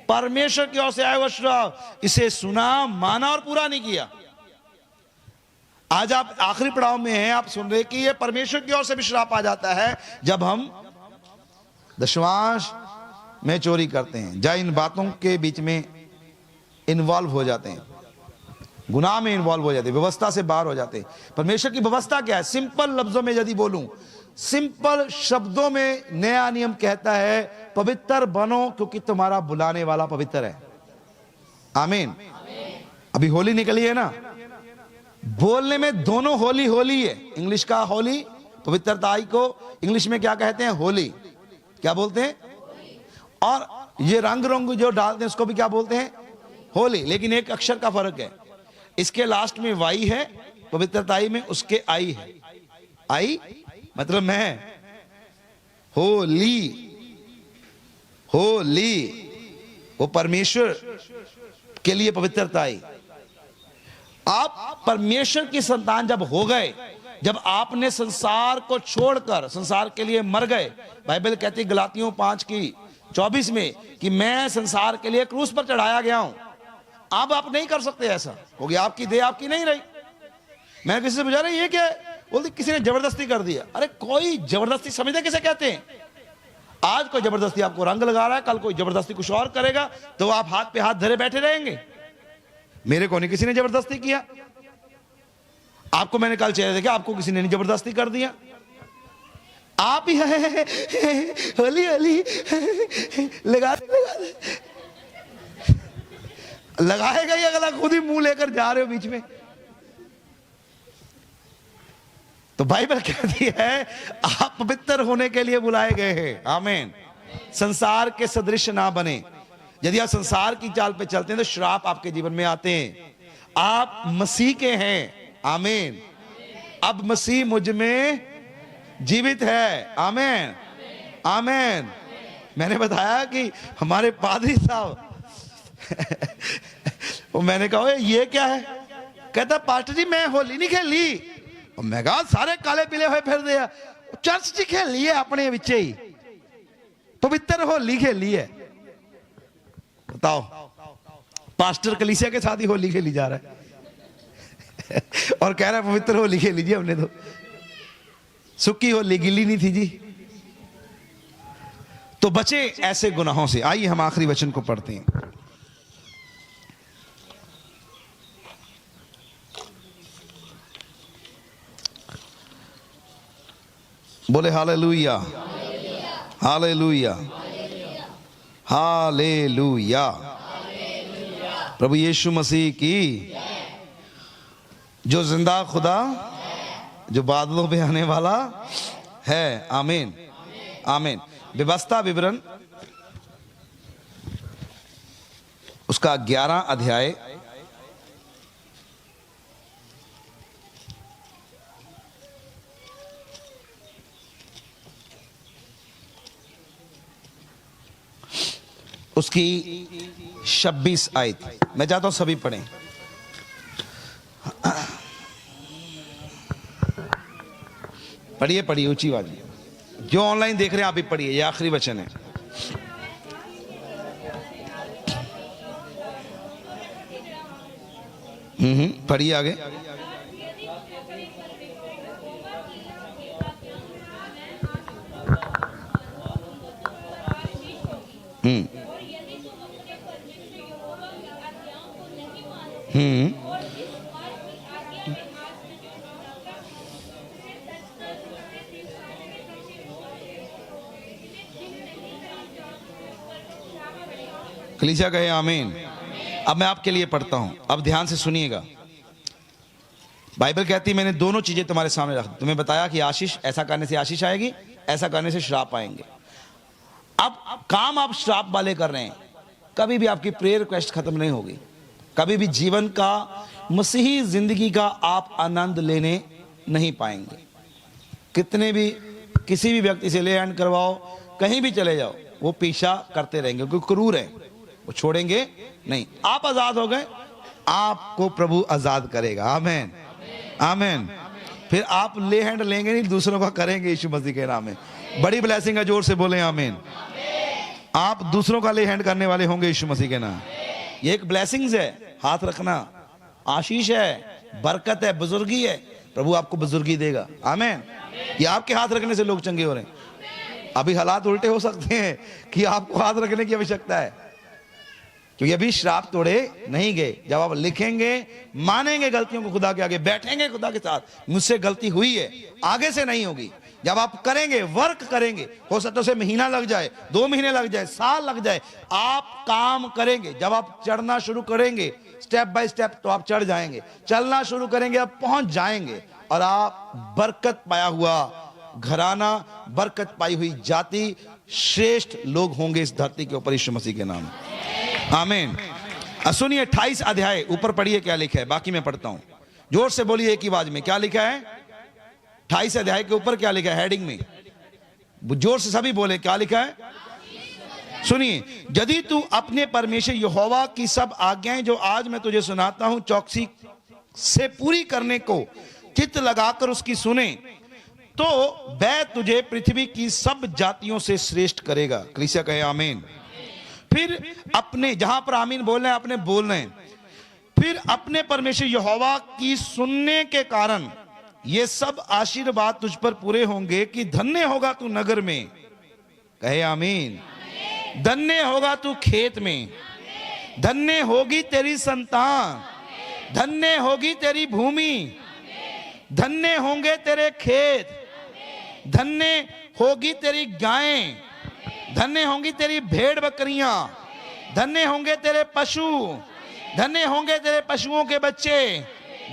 A: परमेश्वर की ओर से आया हुआ श्राप, इसे सुना, माना और पूरा नहीं किया। आज आप आखिरी पड़ाव में हैं, आप सुन रहे कि ये परमेश्वर की ओर से भी श्राप आ जाता है जब हम दशमांश में चोरी करते हैं, या इन बातों के बीच में इन्वॉल्व हो जाते हैं, गुनाह में इन्वॉल्व हो जाते हैं, व्यवस्था से बाहर हो जाते हैं। परमेश्वर की व्यवस्था क्या है? सिंपल लफ्जों में यदि बोलूं, सिंपल शब्दों में नया नियम कहता है पवित्र बनो क्योंकि तुम्हारा बुलाने वाला पवित्र है। आमीन। अभी होली निकली है ना, बोलने में दोनों होली होली है। इंग्लिश का होली, पवित्रताई को इंग्लिश में क्या कहते हैं? होली। क्या बोलते हैं? और ये रंग रंग जो डालते हैं उसको भी क्या बोलते हैं? होली। लेकिन एक अक्षर का फर्क है, इसके लास्ट में वाई है, पवित्रताई में उसके आई है। आई मतलब मैं, होली, होली वो परमेश्वर के लिए पवित्रताई। आप परमेश्वर की संतान जब हो गए, जब आपने संसार को छोड़कर संसार के लिए मर गए, बाइबल कहती है गलातियों 5:24 में कि मैं संसार के लिए क्रूस पर चढ़ाया गया हूं। अब आप नहीं कर सकते ऐसा, क्योंकि आपकी देह आपकी नहीं रही। मैं किसी से पूछा रहा ये क्या है, बोलते किसी ने जबरदस्ती कर दिया। अरे कोई जबरदस्ती समझते किसे कहते हैं? आज कोई जबरदस्ती आपको रंग लगा रहा है, कल कोई जबरदस्ती कुछ और करेगा, तो आप हाथ पे हाथ धरे बैठे रहेंगे? मेरे को नहीं किसी ने जबरदस्ती किया। आपको मैंने कल चेहरे देखा, आपको किसी ने नहीं जबरदस्ती कर दिया। आप ही होली होली लगा लगाएगा ये अगला, खुद ही मुंह लेकर जा रहे हो बीच में। तो बाइबल कहती है आप पवित्र होने के लिए बुलाए गए हैं। आमीन। संसार के सदृश ना बने। यदि आप संसार की चाल पे चलते हैं तो श्राप आपके जीवन में आते हैं। आप मसीह के हैं। आमीन। अब मसीह मुझ में जीवित है। आमीन, आमीन। मैंने बताया कि हमारे पादरी साहब वो मैंने कहा ये क्या है? कहता पास्टर जी मैं होली नहीं खेली। और मैं कहा सारे काले पीले हुए फिर दिया, चर्च च खेली है अपने विचे ही, पवित्र होली खेली है। बताओ, पास्टर कलीसिया के साथ ही होली खेली जा रहा है और कह रहा है पवित्र होली खेली जी हमने तो। सुक्की होली, गिली नहीं थी जी। तो बचे ऐसे गुनाहों से। आइए हम आखिरी वचन को पढ़ते हैं। बोले हालेलुया, हालेलुया, हालेलुया। प्रभु यीशु मसीह की, जो जिंदा खुदा, जो बादलों पे आने वाला है। आमीन, आमीन। व्यवस्था विवरण उसका 11 अध्याय उसकी 26 आयत। मैं चाहता हूं सभी पढ़ें। पढ़िए पढ़िए ऊंची आवाज में। जो ऑनलाइन देख रहे हैं आप भी पढ़िए, ये आखिरी वचन है। पढ़िए आगे। कलीसिया कहे आमीन। अब मैं आपके लिए पढ़ता हूं, अब ध्यान से सुनिएगा। बाइबल कहती है मैंने दोनों चीजें तुम्हारे सामने रख दी। तुम्हें बताया कि आशीष, ऐसा करने से आशीष आएगी, ऐसा करने से श्राप आएंगे। अब काम आप श्राप वाले कर रहे हैं, कभी भी आपकी प्रेयर रिक्वेस्ट खत्म नहीं होगी। कभी भी जीवन का, मसीही जिंदगी का आप आनंद लेने नहीं पाएंगे। कितने भी किसी भी व्यक्ति से ले हैंड करवाओ, कहीं भी चले जाओ, वो पीछा करते रहेंगे क्योंकि क्रूर है, वो छोड़ेंगे नहीं। आप आजाद हो गए, आपको प्रभु आजाद करेगा। आमीन, आमीन। फिर आप ले हैंड लेंगे नहीं, दूसरों का करेंगे यीशु मसीह के नाम में। बड़ी ब्लेसिंग है, जोर से बोले आमीन। आप दूसरों का ले हैंड करने वाले होंगे यीशु मसीह के नाम। ये एक ब्लेसिंग्स है, हाथ रखना आशीष है, बरकत है, बुजुर्गी है। प्रभु आपको बुजुर्गी देगा, आमीन। ये आपके हाथ रखने से लोग चंगे हो रहे हैं। अभी हालात उल्टे हो सकते हैं कि आपको हाथ रखने की आवश्यकता है, क्योंकि अभी श्राप तोड़े नहीं गए। जब आप लिखेंगे, मानेंगे गलतियों को खुदा के आगे, बैठेंगे खुदा के साथ, मुझसे गलती हुई है, आगे से नहीं होगी। जब आप करेंगे, वर्क करेंगे, हो सकता है महीना लग जाए, 2 महीने लग जाए, साल लग जाए, आप काम करेंगे। जब आप चढ़ना शुरू करेंगे स्टेप बाय स्टेप, तो आप चढ़ जाएंगे। चलना शुरू करेंगे, आप पहुंच जाएंगे, और आप बरकत पाया हुआ घराना, बरकत पाई हुई जाति, श्रेष्ठ लोग होंगे इस धरती के ऊपर यीशु मसीह के नाम, आमीन। सुनिए 28 अध्याय ऊपर पढ़िए क्या लिखा है, बाकी मैं पढ़ता हूं। जोर से बोलिए एक ही आवाज में, क्या लिखा है? 28 अध्याय के ऊपर क्या लिखा है? हेडिंग में जोर से सभी बोले, क्या लिखा है? सुनिए, यदि तू अपने परमेश्वर यहोवा की सब आज्ञाएं जो आज मैं तुझे सुनाता हूं चौकसी से पूरी करने को चित्त लगाकर उसकी सुने, तो वह तुझे पृथ्वी की सब जातियों से श्रेष्ठ करेगा। कलीसिया कहे आमीन। फिर अपने, जहां पर आमीन बोल रहे हैं, अपने बोल रहे हैं, फिर अपने परमेश्वर यहोवा की सुनने के कारण ये सब आशीर्वाद तुझ पर पूरे होंगे कि धन्य होगा तू नगर में, कहे आमीन। धन्य होगा तू खेत में, धन्य होगी तेरी संतान, धन्य होगी तेरी भूमि, धन्य होंगे तेरे खेत, धन्य होगी तेरी गायें, धन्य होंगी तेरी भेड़ बकरियां, धन्य होंगे तेरे पशु, धन्य होंगे तेरे पशुओं के बच्चे,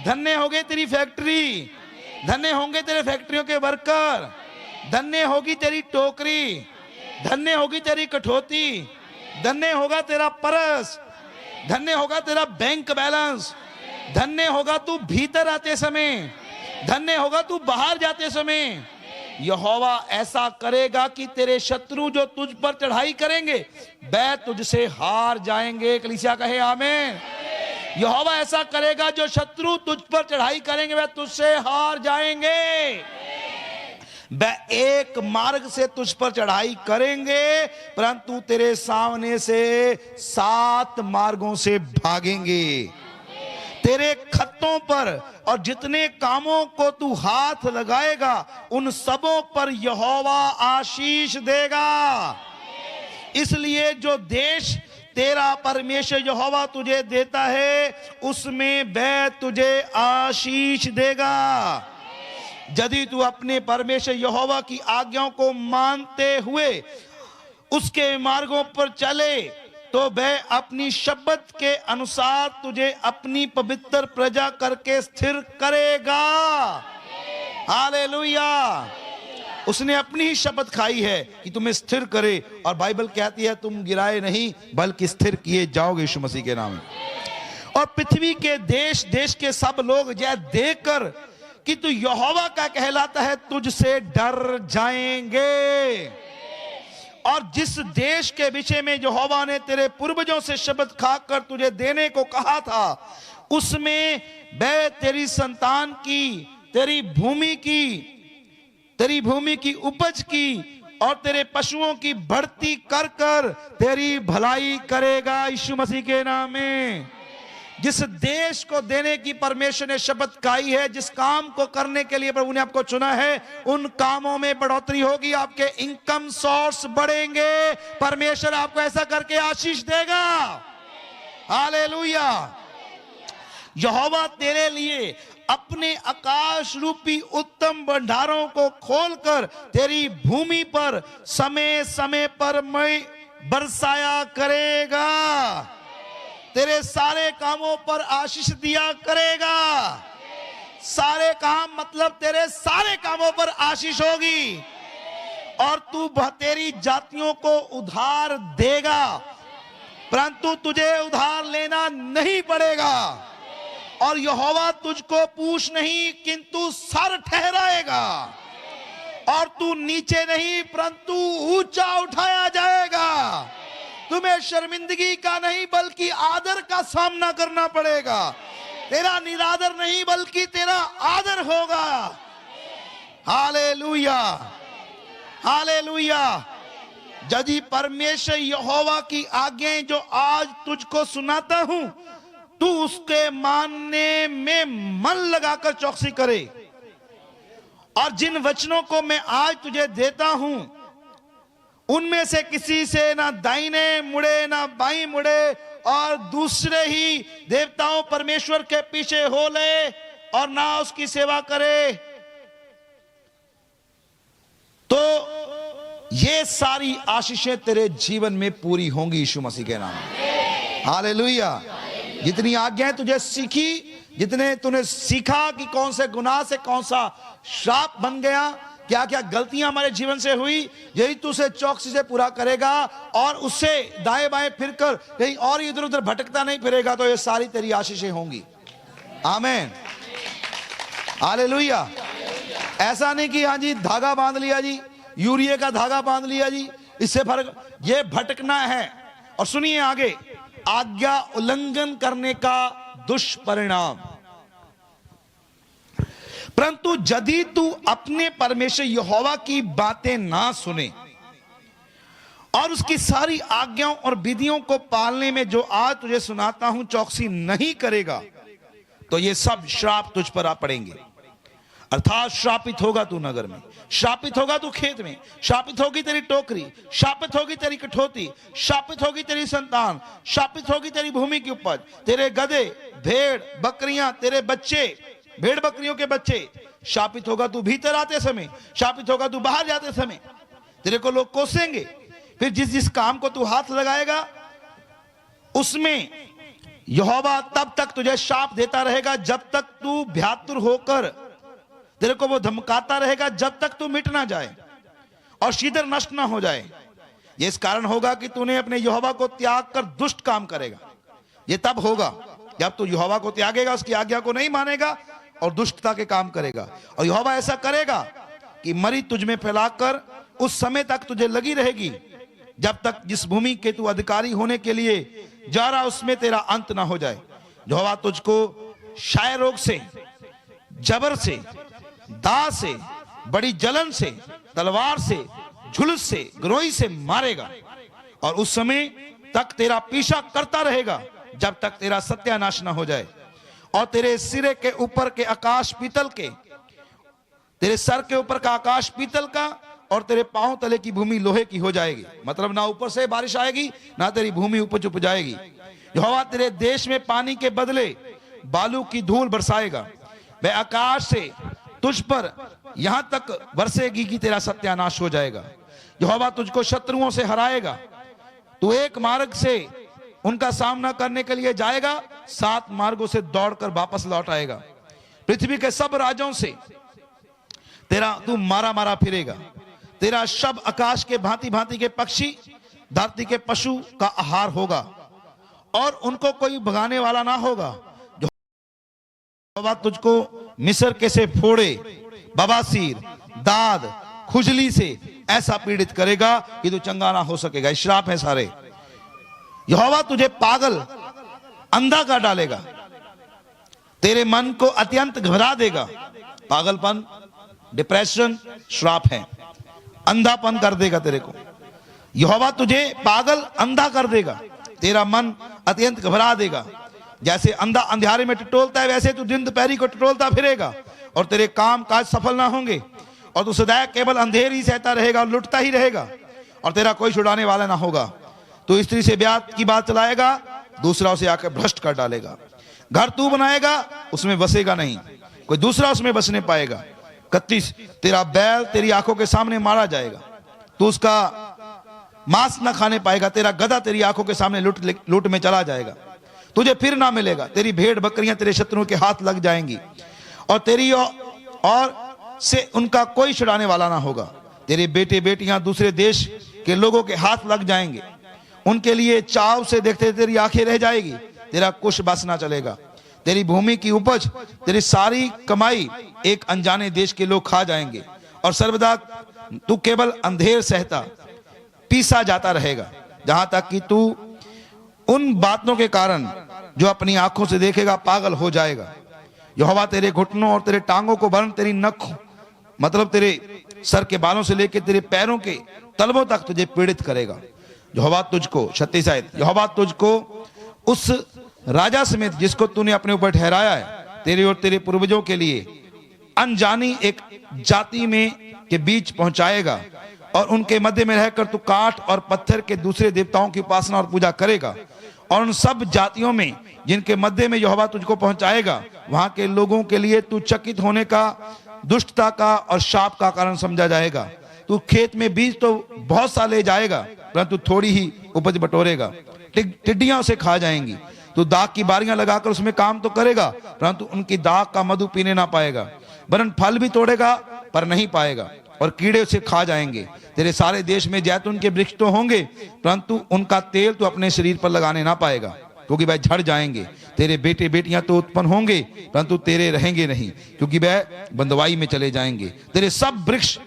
A: धन्य होंगे तेरी फैक्ट्री, धन्य होंगे तेरे फैक्ट्रियों के वर्कर, धन्य होगी तेरी टोकरी, धन्य होगी तेरी कठौती, धन्य होगा तेरा परस, धन्य होगा तेरा बैंक बैलेंस, धन्य होगा तू भीतर आते समय, धन्य होगा तू बाहर जाते समय। यहोवा ऐसा करेगा कि तेरे शत्रु जो तुझ पर चढ़ाई करेंगे वह तुझसे हार जाएंगे। कलीसिया कहे आमीन। यहोवा ऐसा करेगा, जो शत्रु तुझ पर चढ़ाई करेंगे वह तुझसे हार जाएंगे। वह एक मार्ग से तुझ पर चढ़ाई करेंगे, परंतु तेरे सामने से 7 मार्गों से भागेंगे। तेरे खत्तों पर और जितने कामों को तू हाथ लगाएगा उन सबों पर यहोवा आशीष देगा। इसलिए जो देश तेरा परमेश्वर यहोवा तुझे देता है उसमें वह तुझे आशीष देगा, यदि तू अपने परमेश्वर यहोवा की आज्ञाओं को मानते हुए उसके मार्गों पर चले, तो वह अपनी शब्द के अनुसार तुझे अपनी पवित्र प्रजा करके स्थिर करेगा। हालेलुया। उसने अपनी ही शपथ खाई है कि तुम्हें स्थिर करे, और बाइबल कहती है तुम गिराए नहीं बल्कि स्थिर किए जाओगे यीशु मसीह के नाम में। और पृथ्वी के देश देश के सब लोग यह देखकर कि तू यहोवा का कहलाता है तुझसे डर जाएंगे। और जिस देश के विषय में यहोवा ने तेरे पूर्वजों से शपथ खाकर तुझे देने को कहा था, उसमें वह तेरी संतान की, तेरी भूमि की उपज की और तेरे पशुओं की बढ़ती कर कर तेरी भलाई करेगा यीशु मसीह के नाम में। जिस देश को देने की परमेश्वर ने शपथ खाई है, जिस काम को करने के लिए प्रभु ने आपको चुना है, उन कामों में बढ़ोतरी होगी, आपके इनकम सोर्स बढ़ेंगे, परमेश्वर आपको ऐसा करके आशीष देगा। हालेलुया। यहोवा तेरे लिए अपने आकाश रूपी उत्तम भंडारों को खोलकर तेरी भूमि पर समय समय पर मैं बरसाया करेगा, तेरे सारे कामों पर आशीष दिया करेगा। सारे काम मतलब तेरे सारे कामों पर आशीष होगी, और तू तेरी जातियों को उधार देगा, परंतु तुझे उधार लेना नहीं पड़ेगा। और यहोवा तुझको पूछ नहीं किंतु सर ठहराएगा, और तू नीचे नहीं परंतु ऊंचा उठाया जाएगा। तुम्हें शर्मिंदगी का नहीं बल्कि आदर का सामना करना पड़ेगा। तेरा निरादर नहीं बल्कि तेरा आदर होगा। Hallelujah, hallelujah. यदि परमेश्वर यहोवा की आज्ञाएं जो आज तुझको सुनाता हूं, तू उसके मानने में मन लगाकर चौकसी करे, और जिन वचनों को मैं आज तुझे देता हूं उनमें से किसी से ना दाहिने मुड़े ना बाईं मुड़े, और दूसरे ही देवताओं परमेश्वर के पीछे हो ले और ना उसकी सेवा करे, तो ये सारी आशीषें तेरे जीवन में पूरी होंगी यीशु मसीह के नाम में। हालेलुया। जितनी आज्ञाएं तुझे सीखी, जितने तूने सीखा कि कौन से गुनाह से कौन सा श्राप बन गया, क्या क्या गलतियां हमारे जीवन से हुई, यही तू उसे चौकसी से पूरा करेगा और उससे दाएं बाएं फिरकर कहीं और इधर उधर भटकता नहीं फिरेगा, तो ये सारी तेरी आशीषें होंगी। आमीन। हालेलुया। ऐसा नहीं कि हाँ जी धागा बांध लिया जी, यूरिया का धागा बांध लिया जी, इससे फर्क, ये भटकना है। और सुनिए आगे, आज्ञा उल्लंघन करने का दुष्परिणाम। परंतु यदि तू अपने परमेश्वर यहोवा की बातें ना सुने और उसकी सारी आज्ञाओं और विधियों को पालने में जो आज तुझे सुनाता हूं चौकसी नहीं करेगा, तो ये सब श्राप तुझ पर आ पड़ेंगे। अर्थात श्रापित होगा तू नगर में, श्रापित होगा तू खेत में, श्रापित होगी तेरी टोकरी, श्रापित होगी तेरी कठौती, श्रापित होगी तेरी संतान, श्रापित होगी तेरी भूमि की उपज, तेरे गधे, भेड़, बकरियां, तेरे बच्चे, भेड़ बकरियों के बच्चे। शापित होगा तू भीतर आते समय, शापित होगा तू बाहर जाते समय। तेरे को लोग कोसेंगे। फिर जिस जिस काम को तू हाथ लगाएगा उसमें यहोवा तब तक तुझे शाप देता रहेगा जब तक तू भ्यातुर होकर, तेरे को वो धमकाता रहेगा जब तक तू मिट ना जाए और शीघ्र नष्ट ना हो जाए। ये इस कारण होगा कि तूने अपने यहोवा को त्याग कर दुष्ट काम करेगा। ये तब होगा जब तू यहोवा को त्यागेगा, उसकी आज्ञा को नहीं मानेगा और दुष्टता के काम करेगा। और यहोवा ऐसा करेगा कि मरी तुझ में फैलाकर उस समय तक तुझे लगी रहेगी जब तक जिस भूमि के तू अधिकारी होने के लिए जा रहा उसमें तेरा अंत ना हो जाए। यहोवा तुझको क्षय रोग से, जबर से, दाह से, बड़ी जलन से, तलवार से, झुलस से, गिरोही से मारेगा, और उस समय तक तेरा पीछा करता रहेगा जब तक तेरा सत्यानाश न हो जाए। और तेरे सिरे के ऊपर के आकाश पीतल के, तेरे सर के ऊपर का आकाश पीतल का, और तेरे पांव तले की भूमि लोहे की हो जाएगी। मतलब ना ऊपर से बारिश आएगी ना तेरी भूमि उपज उपजाएगी। यहोवा तेरे देश में पानी के बदले बालू की धूल बरसाएगा। वह आकाश से तुझ पर यहां तक बरसेगी कि तेरा सत्यानाश हो जाएगा। यहोवा तुझको शत्रुओं से हराएगा। तू एक मार्ग से उनका सामना करने के लिए जाएगा, 7 मार्गों से दौड़कर वापस लौट आएगा। पृथ्वी के सब राजों से तेरा तू मारा मारा फिरेगा। तेरा शब आकाश के भांति भांति के पक्षी, धरती के पशु का आहार होगा, और उनको कोई भगाने वाला ना होगा। तुझको मिस्र के से फोड़े, बवासीर, दाद, खुजली से ऐसा पीड़ित करेगा कि तू चंगा ना हो सकेगा। श्राप है सारे। यहोवा तुझे पागल, अंधा कर डालेगा, तेरे मन को अत्यंत घबरा देगा। पागलपन, डिप्रेशन श्राप है। अंधापन कर देगा तेरे को। यहोवा तुझे पागल, अंधा कर देगा, तेरा मन अत्यंत घबरा देगा। जैसे अंधा अंधियारे में टटोलता है वैसे तू दिन दोपहरी को टटोलता फिरेगा, और तेरे काम काज सफल ना होंगे, और तू सदैव केवल अंधेर ही सहता रहेगा और लुटता ही रहेगा, और तेरा कोई छुड़ाने वाला ना होगा। तू स्त्री से ब्याह की बात चलाएगा, दूसरा उसे आकर भ्रष्ट कर डालेगा। घर तू बनाएगा, उसमें बसेगा नहीं, कोई दूसरा उसमें बसने पाएगा। 31, तेरा बैल तेरी आंखों के सामने मारा जाएगा, तू उसका मांस न खाने पाएगा। तेरा गधा तेरी आंखों के सामने लूट में चला जाएगा, तुझे फिर ना मिलेगा। तेरी भेड़ बकरियां तेरे शत्रुओं के हाथ लग जाएंगी, और तेरी और से उनका कोई छुड़ाने वाला ना होगा। तेरे बेटे बेटियां दूसरे देश के लोगों के हाथ लग जाएंगे, उनके लिए चाव से देखते तेरी आंखें रह जाएगी। तेरा कुछ बस ना चलेगा। तेरी भूमि की उपज, तेरी सारी कमाई एक अनजाने देश के लोग खा जाएंगे, और सर्वदा तू केवल अंधेर सहता पीसा जाता रहेगा, जहां तक कि तू उन बातों के कारण जो अपनी आंखों से देखेगा पागल हो जाएगा। यहोवा तेरे घुटनों और तेरे टांगों को वरन तेरी नख, मतलब तेरे सर के बालों से लेकर तेरे पैरों के तलवों तक तुझे पीड़ित करेगा। यहोवा तुझको 36 आयत, यहोवा तुझको उस राजा समेत जिसको तूने अपने ऊपर ठहराया है तेरे और तेरे पूर्वजों के लिए अनजानी एक जाति में के बीच पहुंचाएगा और उनके मध्य में रहकर तू काठ और पत्थर के दूसरे देवताओं की उपासना और पूजा करेगा। और उन सब जातियों में जिनके मध्य में यहोवा तुझको पहुंचाएगा वहां के लोगों के लिए तू चकित होने का, दुष्टता का और शाप का कारण समझा जाएगा। तू खेत में बीज तो बहुत सा ले जाएगा परंतु थोड़ी ही उपज बटोरेगा, टिड्डियां उसे खा जाएंगी। तू दाख की बारियां लगाकर उसमें काम तो करेगा परंतु उनकी दाख का मधु पीने ना पाएगा। वरन फल भी तोड़ेगा पर नहीं पाएगा और कीड़े उसे खा जाएंगे। तेरे सारे देश में जैतून के वृक्ष तो होंगे परंतु उनका तेल तो अपने शरीर पर लगाने ना पाएगा, क्योंकि वह झड़ जाएंगे। तेरे बेटे बेटियां तो उत्पन्न होंगे परंतु तेरे रहेंगे नहीं, क्योंकि वह बंदवाई में चले जाएंगे। तेरे सब वृक्ष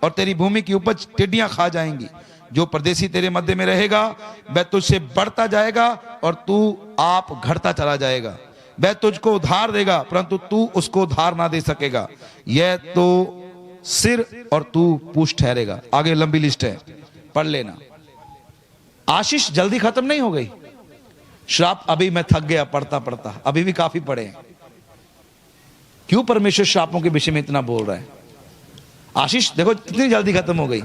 A: और तेरी भूमि की उपज टिड्डियां खा जाएंगी। जो परदेशी तेरे मध्य में रहेगा वह तुझसे बढ़ता जाएगा और तू आप घटता चला जाएगा। वह तुझको उधार देगा परंतु तू उसको उधार ना दे सकेगा। यह तो सिर और तू पूंछ ठहरेगा। आगे लंबी लिस्ट है, पढ़ लेना। आशीष जल्दी खत्म नहीं हो गई। श्राप अभी मैं थक गया पढ़ता पढ़ता, अभी भी काफी पढ़े हैं। क्यों परमेश्वर श्रापों के विषय में इतना बोल रहा है? आशीष देखो कितनी जल्दी खत्म हो गई।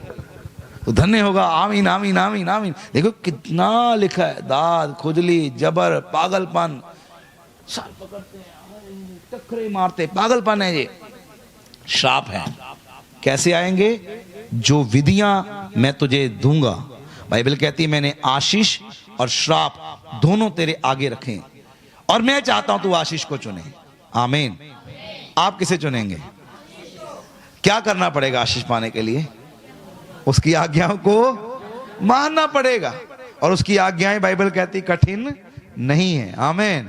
A: तो धन्य होगा, आमीन आमीन आमीन आमीन। देखो कितना लिखा है, दाद, खुजली, जबर, पागलपन, साल पकड़ते हैं, टकरे मारते, पागलपन है, ये श्राप है। कैसे आएंगे? जो विधियां मैं तुझे दूंगा। बाइबल कहती है मैंने आशीष और श्राप दोनों तेरे आगे रखे और मैं चाहता हूं तू आशीष को चुने। आमीन। आप किसे चुनेंगे? क्या करना पड़ेगा आशीष पाने के लिए? उसकी आज्ञाओं को मानना पड़ेगा और उसकी आज्ञाएं बाइबल कहती कठिन नहीं है। आमीन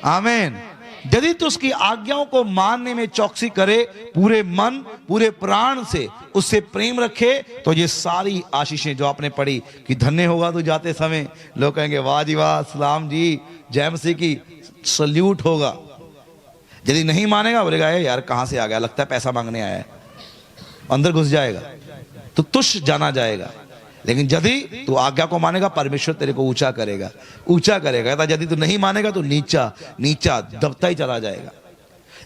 A: आमीन। यदि तू उसकी आज्ञाओं को मानने में चौकसी करे, पूरे मन पूरे प्राण से उससे प्रेम रखे, तो ये सारी आशीषें जो आपने पढ़ी कि धन्य होगा तू जाते समय, लोग कहेंगे वाह जी वाह, सलाम जी, जय मसीह की, सल्यूट होगा। यदि नहीं मानेगा बोलेगा यार कहां से आ गया, लगता है पैसा मांगने आया है, अंदर घुस जाएगा तो तुच्छ जाना जाएगा। लेकिन यदि तू आज्ञा को मानेगा परमेश्वर तेरे को ऊंचा करेगा, ऊंचा करेगा। यदि तू नहीं मानेगा तो नीचा नीचा दबता ही चला जाएगा।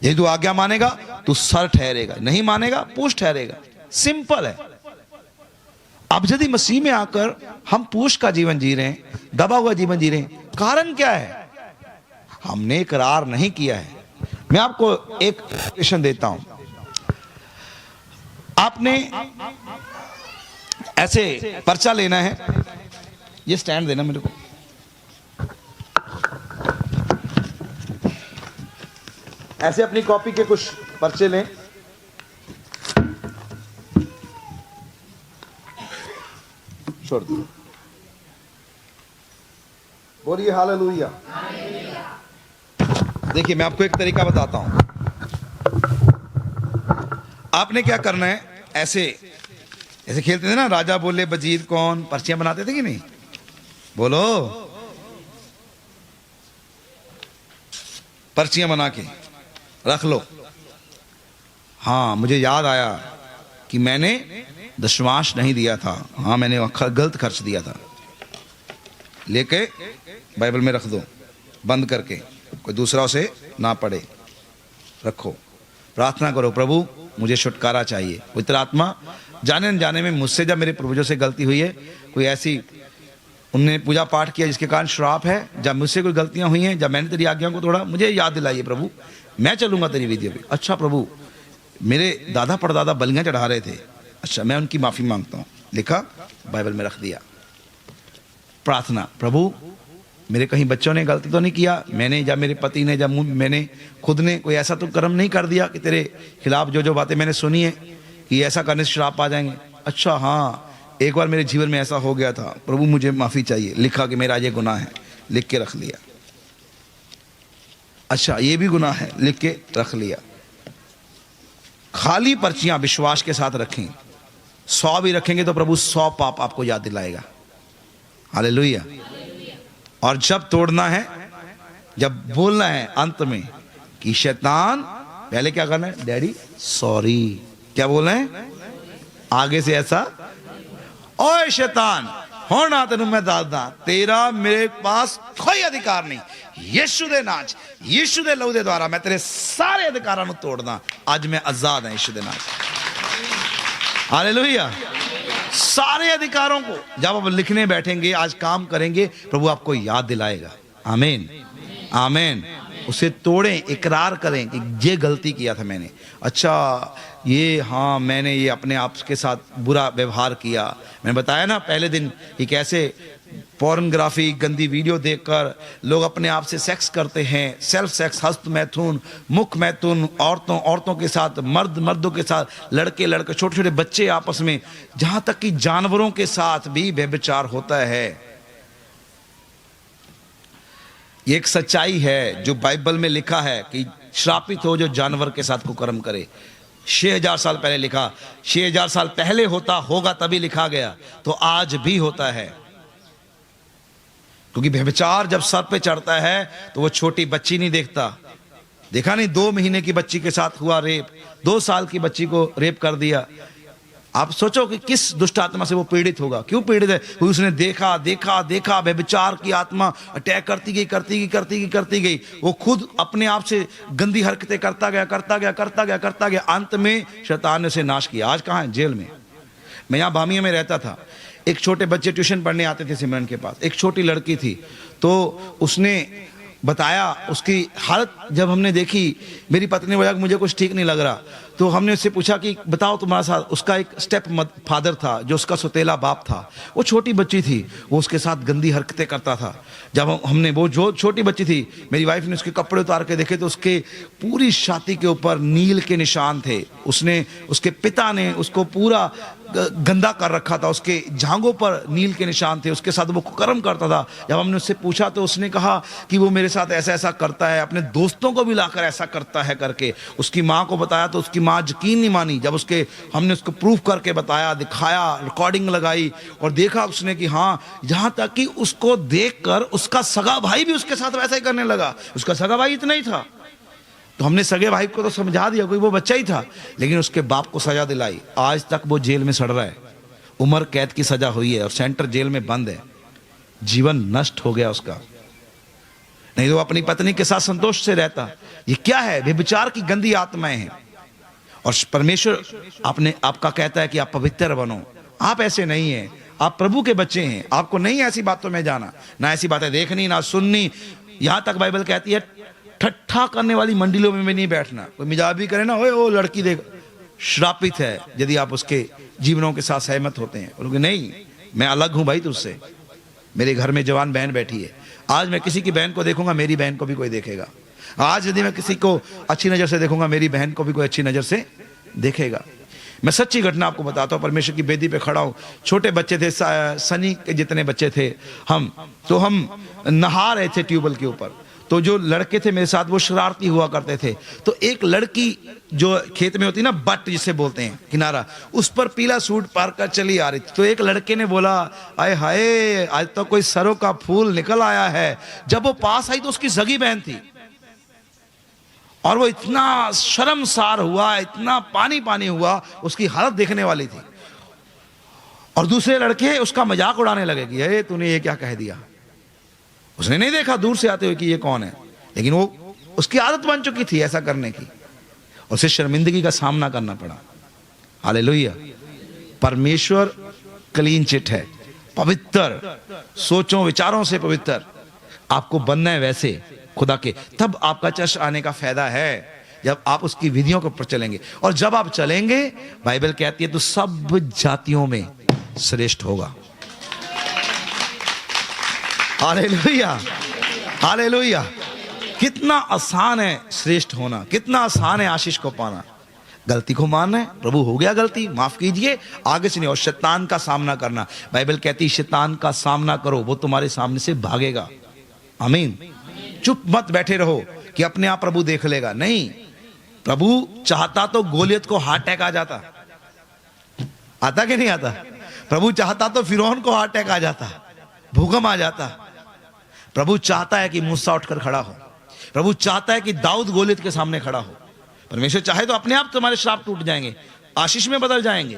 A: यदि तू आज्ञा मानेगा तो सर ठहरेगा, नहीं मानेगा पूंछ ठहरेगा। सिंपल है। अब यदि मसीह में आकर हम पूंछ का जीवन जी रहे हैं, दबा हुआ जीवन जी रहे हैं, कारण क्या है? हमने इकरार नहीं किया है। मैं आपको एक क्वेश्चन देता हूं। आपने ऐसे पर्चा लेना है, ये स्टैंड देना मेरे को। ऐसे अपनी कॉपी के कुछ पर्चे लें, छोड़ दो, बोलिए हालेलुया। देखिए मैं आपको एक तरीका बताता हूं। आपने क्या करना है, ऐसे खेलते थे ना, राजा बोले वजीर कौन, पर्चियां बनाते थे कि नहीं? बोलो, पर्चियां बना के रख लो। हाँ मुझे याद आया कि मैंने दशमांश नहीं दिया था, हाँ मैंने गलत खर्च दिया था, लेके बाइबल में रख दो बंद करके, कोई दूसरा उसे ना पढ़े, रखो। प्रार्थना करो प्रभु मुझे छुटकारा चाहिए। पवित्र आत्मा जाने न जाने में मुझसे, जब मेरे पूर्वजों से गलती हुई है, कोई ऐसी उनने पूजा पाठ किया जिसके कारण श्राप है, जब मुझसे कोई गलतियां हुई हैं, जब मैंने तेरी आज्ञाओं को तोड़ा, मुझे याद दिलाइए प्रभु, मैं चलूंगा तेरी विधियों पे। अच्छा प्रभु मेरे दादा परदादा बलियां चढ़ा रहे थे, अच्छा मैं उनकी माफी मांगता हूं, लिखा बाइबल में रख दिया। प्रार्थना, प्रभु मेरे कहीं बच्चों ने गलती तो नहीं किया, मैंने या मेरे पति ने, जब मैंने खुद ने कोई ऐसा तो कर्म नहीं कर दिया कि तेरे खिलाफ जो बातें मैंने सुनी है कि ऐसा करने से श्राप आ जाएंगे। अच्छा हाँ एक बार मेरे जीवन में ऐसा हो गया था, प्रभु मुझे माफी चाहिए, लिखा कि मेरा ये गुनाह है, लिख के रख लिया। अच्छा ये भी गुनाह है, लिख के रख लिया। खाली पर्चियां विश्वास के साथ रखें। 100 भी रखेंगे तो प्रभु 100 पाप आपको याद दिलाएगा। हालेलुया। और जब तोड़ना है, जब बोलना है अंत में कि शैतान, पहले क्या करना है, डैडी सॉरी, क्या बोलना है, आगे से ऐसा, ओए शैतान होना तेन मैं दसदा, तेरा मेरे पास कोई अधिकार नहीं। यीशु दे नाम च, यीशु दे लहू दे द्वारा मैं तेरे सारे अधिकारां नूं तोड़दा। आज मैं आजाद हां यीशु दे नाम च। हालेलुया। सारे अधिकारों को जब आप लिखने बैठेंगे, आज काम करेंगे, प्रभु आपको याद दिलाएगा। आमीन आमीन। उसे तोड़ें, इकरार करें कि ये गलती किया था मैंने, अच्छा ये, हाँ मैंने ये अपने आप के साथ बुरा व्यवहार किया। मैंने बताया ना पहले दिन कि कैसे पोर्नोग्राफी, गंदी वीडियो देखकर लोग अपने आप से सेक्स करते हैं, सेल्फ सेक्स, हस्त मैथुन, मुख मैथुन, औरतों के साथ, मर्दों के साथ, लड़के, छोटे छोटे बच्चे आपस में, जहां तक कि जानवरों के साथ भी व्यभिचार होता है। ये एक सच्चाई है जो बाइबल में लिखा है कि श्रापित हो जो जानवर के साथ कुकर्म करे। 6000 साल पहले लिखा, 6000 साल पहले होता होगा तभी लिखा गया, तो आज भी होता है। क्योंकि व्यभिचार जब सर पे चढ़ता है तो वो छोटी बच्ची नहीं देखता। देखा नहीं 2 महीने की बच्ची के साथ हुआ रेप, 2 साल की बच्ची को रेप कर दिया। आप सोचो कि किस दुष्ट आत्मा से वो पीड़ित होगा। क्यों पीड़ित है? क्योंकि उसने देखा व्यभिचार की आत्मा अटैक करती गई। वो खुद अपने आप से गंदी हरकतें करता गया। अंत में शैतान ने उसे नाश किया। आज कहाँ है? जेल में। मैं यहाँ बामिया में रहता था। एक छोटे बच्चे ट्यूशन पढ़ने आते थे सिमरन के पास। एक छोटी लड़की थी, तो उसने बताया, उसकी हालत जब हमने देखी, मेरी पत्नी ने बोला कि मुझे कुछ ठीक नहीं लग रहा। तो हमने उससे पूछा कि बताओ तुम्हारा साथ, उसका एक स्टेप फादर था जो उसका सौतेला बाप था। वो छोटी बच्ची थी, वो उसके साथ गंदी हरकतें करता था। जब हमने, वो जो छोटी बच्ची थी, मेरी वाइफ ने उसके कपड़े उतार के देखे तो उसके पूरी छाती के ऊपर नील के निशान थे। उसके पिता ने उसको पूरा गंदा कर रखा था, उसके जांघों पर नील के निशान थे। उसके साथ वो कुकर्म करता था। जब हमने उससे पूछा तो उसने कहा कि वो मेरे साथ ऐसा करता है, अपने दोस्तों को भी लाकर ऐसा करता है करके उसकी माँ को बताया। तो उसकी माँ यकीन नहीं मानी। जब हमने उसको प्रूफ करके बताया, दिखाया, रिकॉर्डिंग लगाई और देखा उसने कि हाँ, यहाँ तक कि उसको देखकर उसका सगा भाई भी उसके साथ वैसा ही करने लगा। उसका सगा भाई इतना ही था, तो हमने सगे भाई को तो समझा दिया, कोई वो बच्चा ही था, लेकिन उसके बाप को सजा दिलाई। आज तक वो जेल में सड़ रहा है, उम्र कैद की सजा हुई है और सेंटर जेल में बंद है। जीवन नष्ट हो गया उसका। नहीं तो अपनी पत्नी के साथ संतोष से रहता। ये क्या है? व्यभिचार की गंदी आत्माएं हैं। और परमेश्वर आपका कहता है कि आप पवित्र बनो। आप ऐसे नहीं हैं, आप प्रभु के बच्चे हैं। आपको नहीं ऐसी बातों में जाना, ना ऐसी बातें देखनी, ना सुननी। यहां तक बाइबल कहती है ठट्ठा करने वाली मंडिलों में नहीं बैठना। कोई मिजाज भी करे ना, ओए ओ लड़की देख, श्रापित है यदि आप उसके जीवनों के साथ सहमत होते हैं। बोलोगे नहीं, मैं अलग हूं भाई तुझसे। मेरे घर में जवान बहन बैठी है। आज मैं किसी की बहन को देखूंगा, मेरी बहन को भी कोई देखेगा। आज यदि मैं किसी को अच्छी नजर से देखूंगा, मेरी बहन को भी कोई अच्छी नजर से देखेगा। मैं सच्ची घटना आपको बताता हूँ। परमेश्वर की बेदी पे खड़ा हूँ। छोटे बच्चे थे, सनी के जितने बच्चे थे हम नहा रहे थे ट्यूबवेल के ऊपर। तो जो लड़के थे मेरे साथ वो शरारती हुआ करते थे। तो एक लड़की जो खेत में होती है ना, बट जिसे बोलते हैं, किनारा, उस पर पीला सूट पार कर चली आ रही थी। तो एक लड़के ने बोला, आए हाय, आज तो कोई सरों का फूल निकल आया है। जब वो पास आई तो उसकी सगी बहन थी और वो इतना शर्मसार हुआ, इतना पानी हुआ, उसकी हालत देखने वाली थी। और दूसरे लड़के उसका मजाक उड़ाने लगे कि अरे तूने ये क्या कह दिया। उसने नहीं देखा दूर से आते हुए कि ये कौन है, लेकिन वो उसकी आदत बन चुकी थी ऐसा करने की। उसे शर्मिंदगी का सामना करना पड़ा। हालेलुया। परमेश्वर क्लीन चिट है, पवित्र, सोचों विचारों से पवित्र। आपको बनना है वैसे खुदा के, तब आपका चर्च आने का फायदा है, जब आप उसकी विधियों के ऊपर चलेंगे। और जब आप चलेंगे, बाइबल कहती है, तो सब जातियों में श्रेष्ठ होगा। Hallelujah, hallelujah. कितना आसान है श्रेष्ठ होना, कितना आसान है आशीष को पाना। गलती को मानना है, प्रभु हो गया गलती, माफ कीजिए, आगे से नहीं। और शैतान का सामना करना, बाइबल कहती है शैतान का सामना करो, वो तुम्हारे सामने से भागेगा। आमीन। चुप मत बैठे रहो कि अपने आप प्रभु देख लेगा। नहीं, प्रभु चाहता तो गोलियत को हार्ट अटैक आ जाता। आता कि नहीं आता? प्रभु चाहता तो फिरौन को हार्ट अटैक आ जाता, भूकंप आ जाता। प्रभु चाहता है कि मूसा उठकर खड़ा हो। प्रभु चाहता है कि दाऊद गोलियत के सामने खड़ा हो। परमेश्वर चाहे तो अपने आप तुम्हारे श्राप टूट जाएंगे, आशीष में बदल जाएंगे।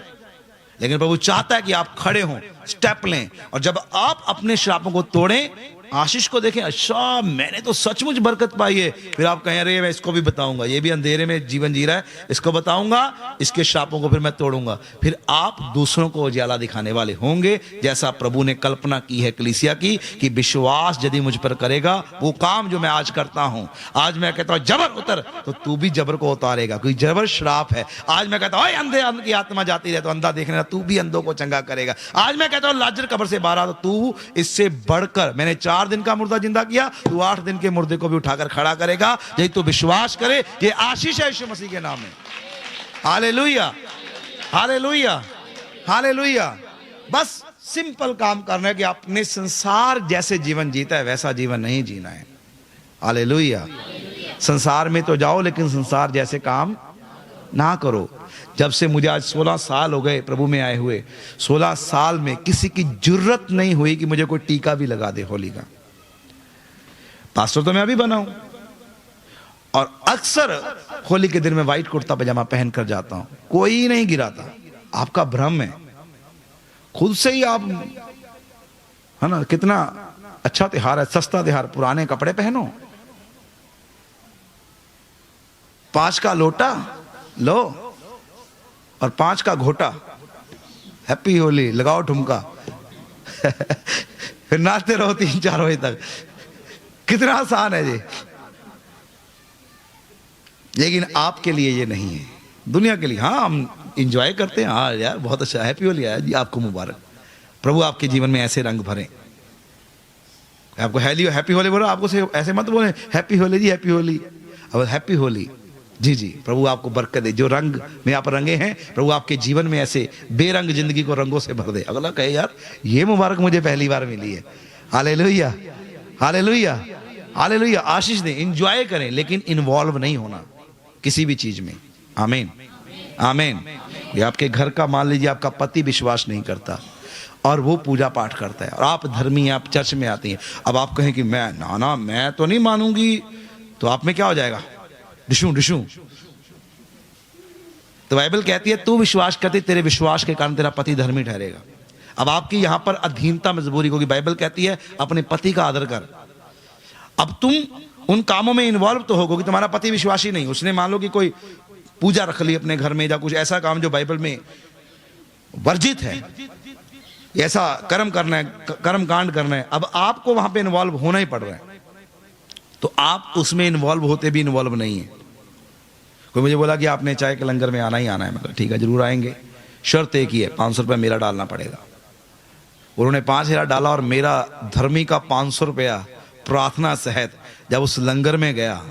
A: लेकिन प्रभु चाहता है कि आप खड़े हों, स्टेप लें, और जब आप अपने श्रापों को तोड़ें, आशीष को देखें, अच्छा मैंने तो सचमुच बरकत पाई है, फिर आप कहें अरे मैं इसको भी बताऊंगा, ये भी अंधेरे में जीवन जी रहा है, इसको बताऊंगा, इसके श्रापों को फिर मैं तोड़ूंगा। फिर आप दूसरों को उजाला दिखाने वाले होंगे, जैसा प्रभु ने कल्पना की है कलीसिया की, कि विश्वास यदि मुझ पर करेगा, वो काम जो मैं आज करता हूं, आज मैं कहता हूं जबर उतर, तो तू भी जबर को उतारेगा, क्योंकि जबर श्राप है। आज मैं कहता हूं अंधे की आत्मा जाती रहे तो अंधा देखने लगा, तू भी अंधों को चंगा करेगा। आज मैं कहता हूं लाजर कब्र से बाहर आ, तो तू इससे बढ़कर, मैंने 4 दिन का मुर्दा जिंदा किया, तू 8 दिन के मुर्दे को भी उठाकर खड़ा करेगा, यदि तू विश्वास करे। ये आशीष है यीशु मसीह के नाम में। हालेलुया, हालेलुया, हालेलुया। बस सिंपल काम करना है कि अपने संसार जैसे जीवन जीता है वैसा जीवन नहीं जीना है। हालेलुया। संसार में तो जाओ, लेकिन संसार जैसे काम ना करो। जब से मुझे आज 16 साल हो गए प्रभु में आए हुए, 16 साल में किसी की जरूरत नहीं हुई कि मुझे कोई टीका भी लगा दे होली का। पास्टर तो मैं अभी बनाऊं, और अक्सर होली के दिन में व्हाइट कुर्ता पजामा पहन कर जाता हूं, कोई नहीं गिराता। आपका भ्रम है, खुद से ही आप, है ना, कितना अच्छा त्योहार है, सस्ता त्योहार, पुराने कपड़े पहनो। 5 का लोटा लो और 5 का घोटा, हैप्पी होली, लगाओ ठुमका फिर नाचते रहो 3-4 बजे तक। कितना आसान है ये, लेकिन आपके लिए ये नहीं है, दुनिया के लिए। हाँ, हम इंजॉय करते हैं, हाँ यार बहुत अच्छा, हैप्पी होली आया जी, आपको मुबारक, प्रभु आपके जीवन में ऐसे रंग भरे। आपको हैप्पी होली बोलो, आपको से ऐसे मत बोले हैप्पी होली जी, हैप्पी होली। अब हैप्पी होली जी जी, प्रभु आपको बरकत दे। जो रंग में आप रंगे हैं, प्रभु आपके जीवन में ऐसे बेरंग जिंदगी को रंगों से भर दे। अगला कहे यार ये मुबारक मुझे पहली बार मिली है। हालेलुया, हालेलुया, हालेलुया। आशीष दें, एंजॉय करें, लेकिन इन्वॉल्व नहीं होना किसी भी चीज में। आमीन, आमीन। ये आपके घर का, मान लीजिए आपका पति विश्वास नहीं करता और वो पूजा पाठ करता है, और आप धर्मी हैं, आप चर्च में आती हैं। अब आप कहें कि मैं ना मैं तो नहीं मानूंगी, तो आप में क्या हो जाएगा, डिशू डिशू। तो बाइबल कहती है तू विश्वास करती, तेरे विश्वास के कारण तेरा पति धर्मी ठहरेगा। अब आपकी यहां पर अधीनता मजबूरी होगी। बाइबल कहती है अपने पति का आदर कर। अब तुम उन कामों में इन्वॉल्व तो होगी, तुम्हारा पति विश्वासी नहीं, उसने मान लो कि कोई पूजा रख ली अपने घर में, या कुछ ऐसा काम जो बाइबल में वर्जित है, ऐसा कर्म करना है, कर्म कांड करना है। अब आपको वहां पे इन्वॉल्व होना ही पड़ रहा है, तो आप उसमें इन्वॉल्व होते भी इन्वॉल्व नहीं है। कोई मुझे बोला कि आपने चाय के लंगर में आना ही आना है, मतलब ठीक है जरूर आएंगे, शर्त एक ही है 500 रुपया मेरा डालना पड़ेगा। उन्होंने 5000 डाला और मेरा धर्मी का 500 रुपया प्रार्थना सहित जब उस लंगर में गया,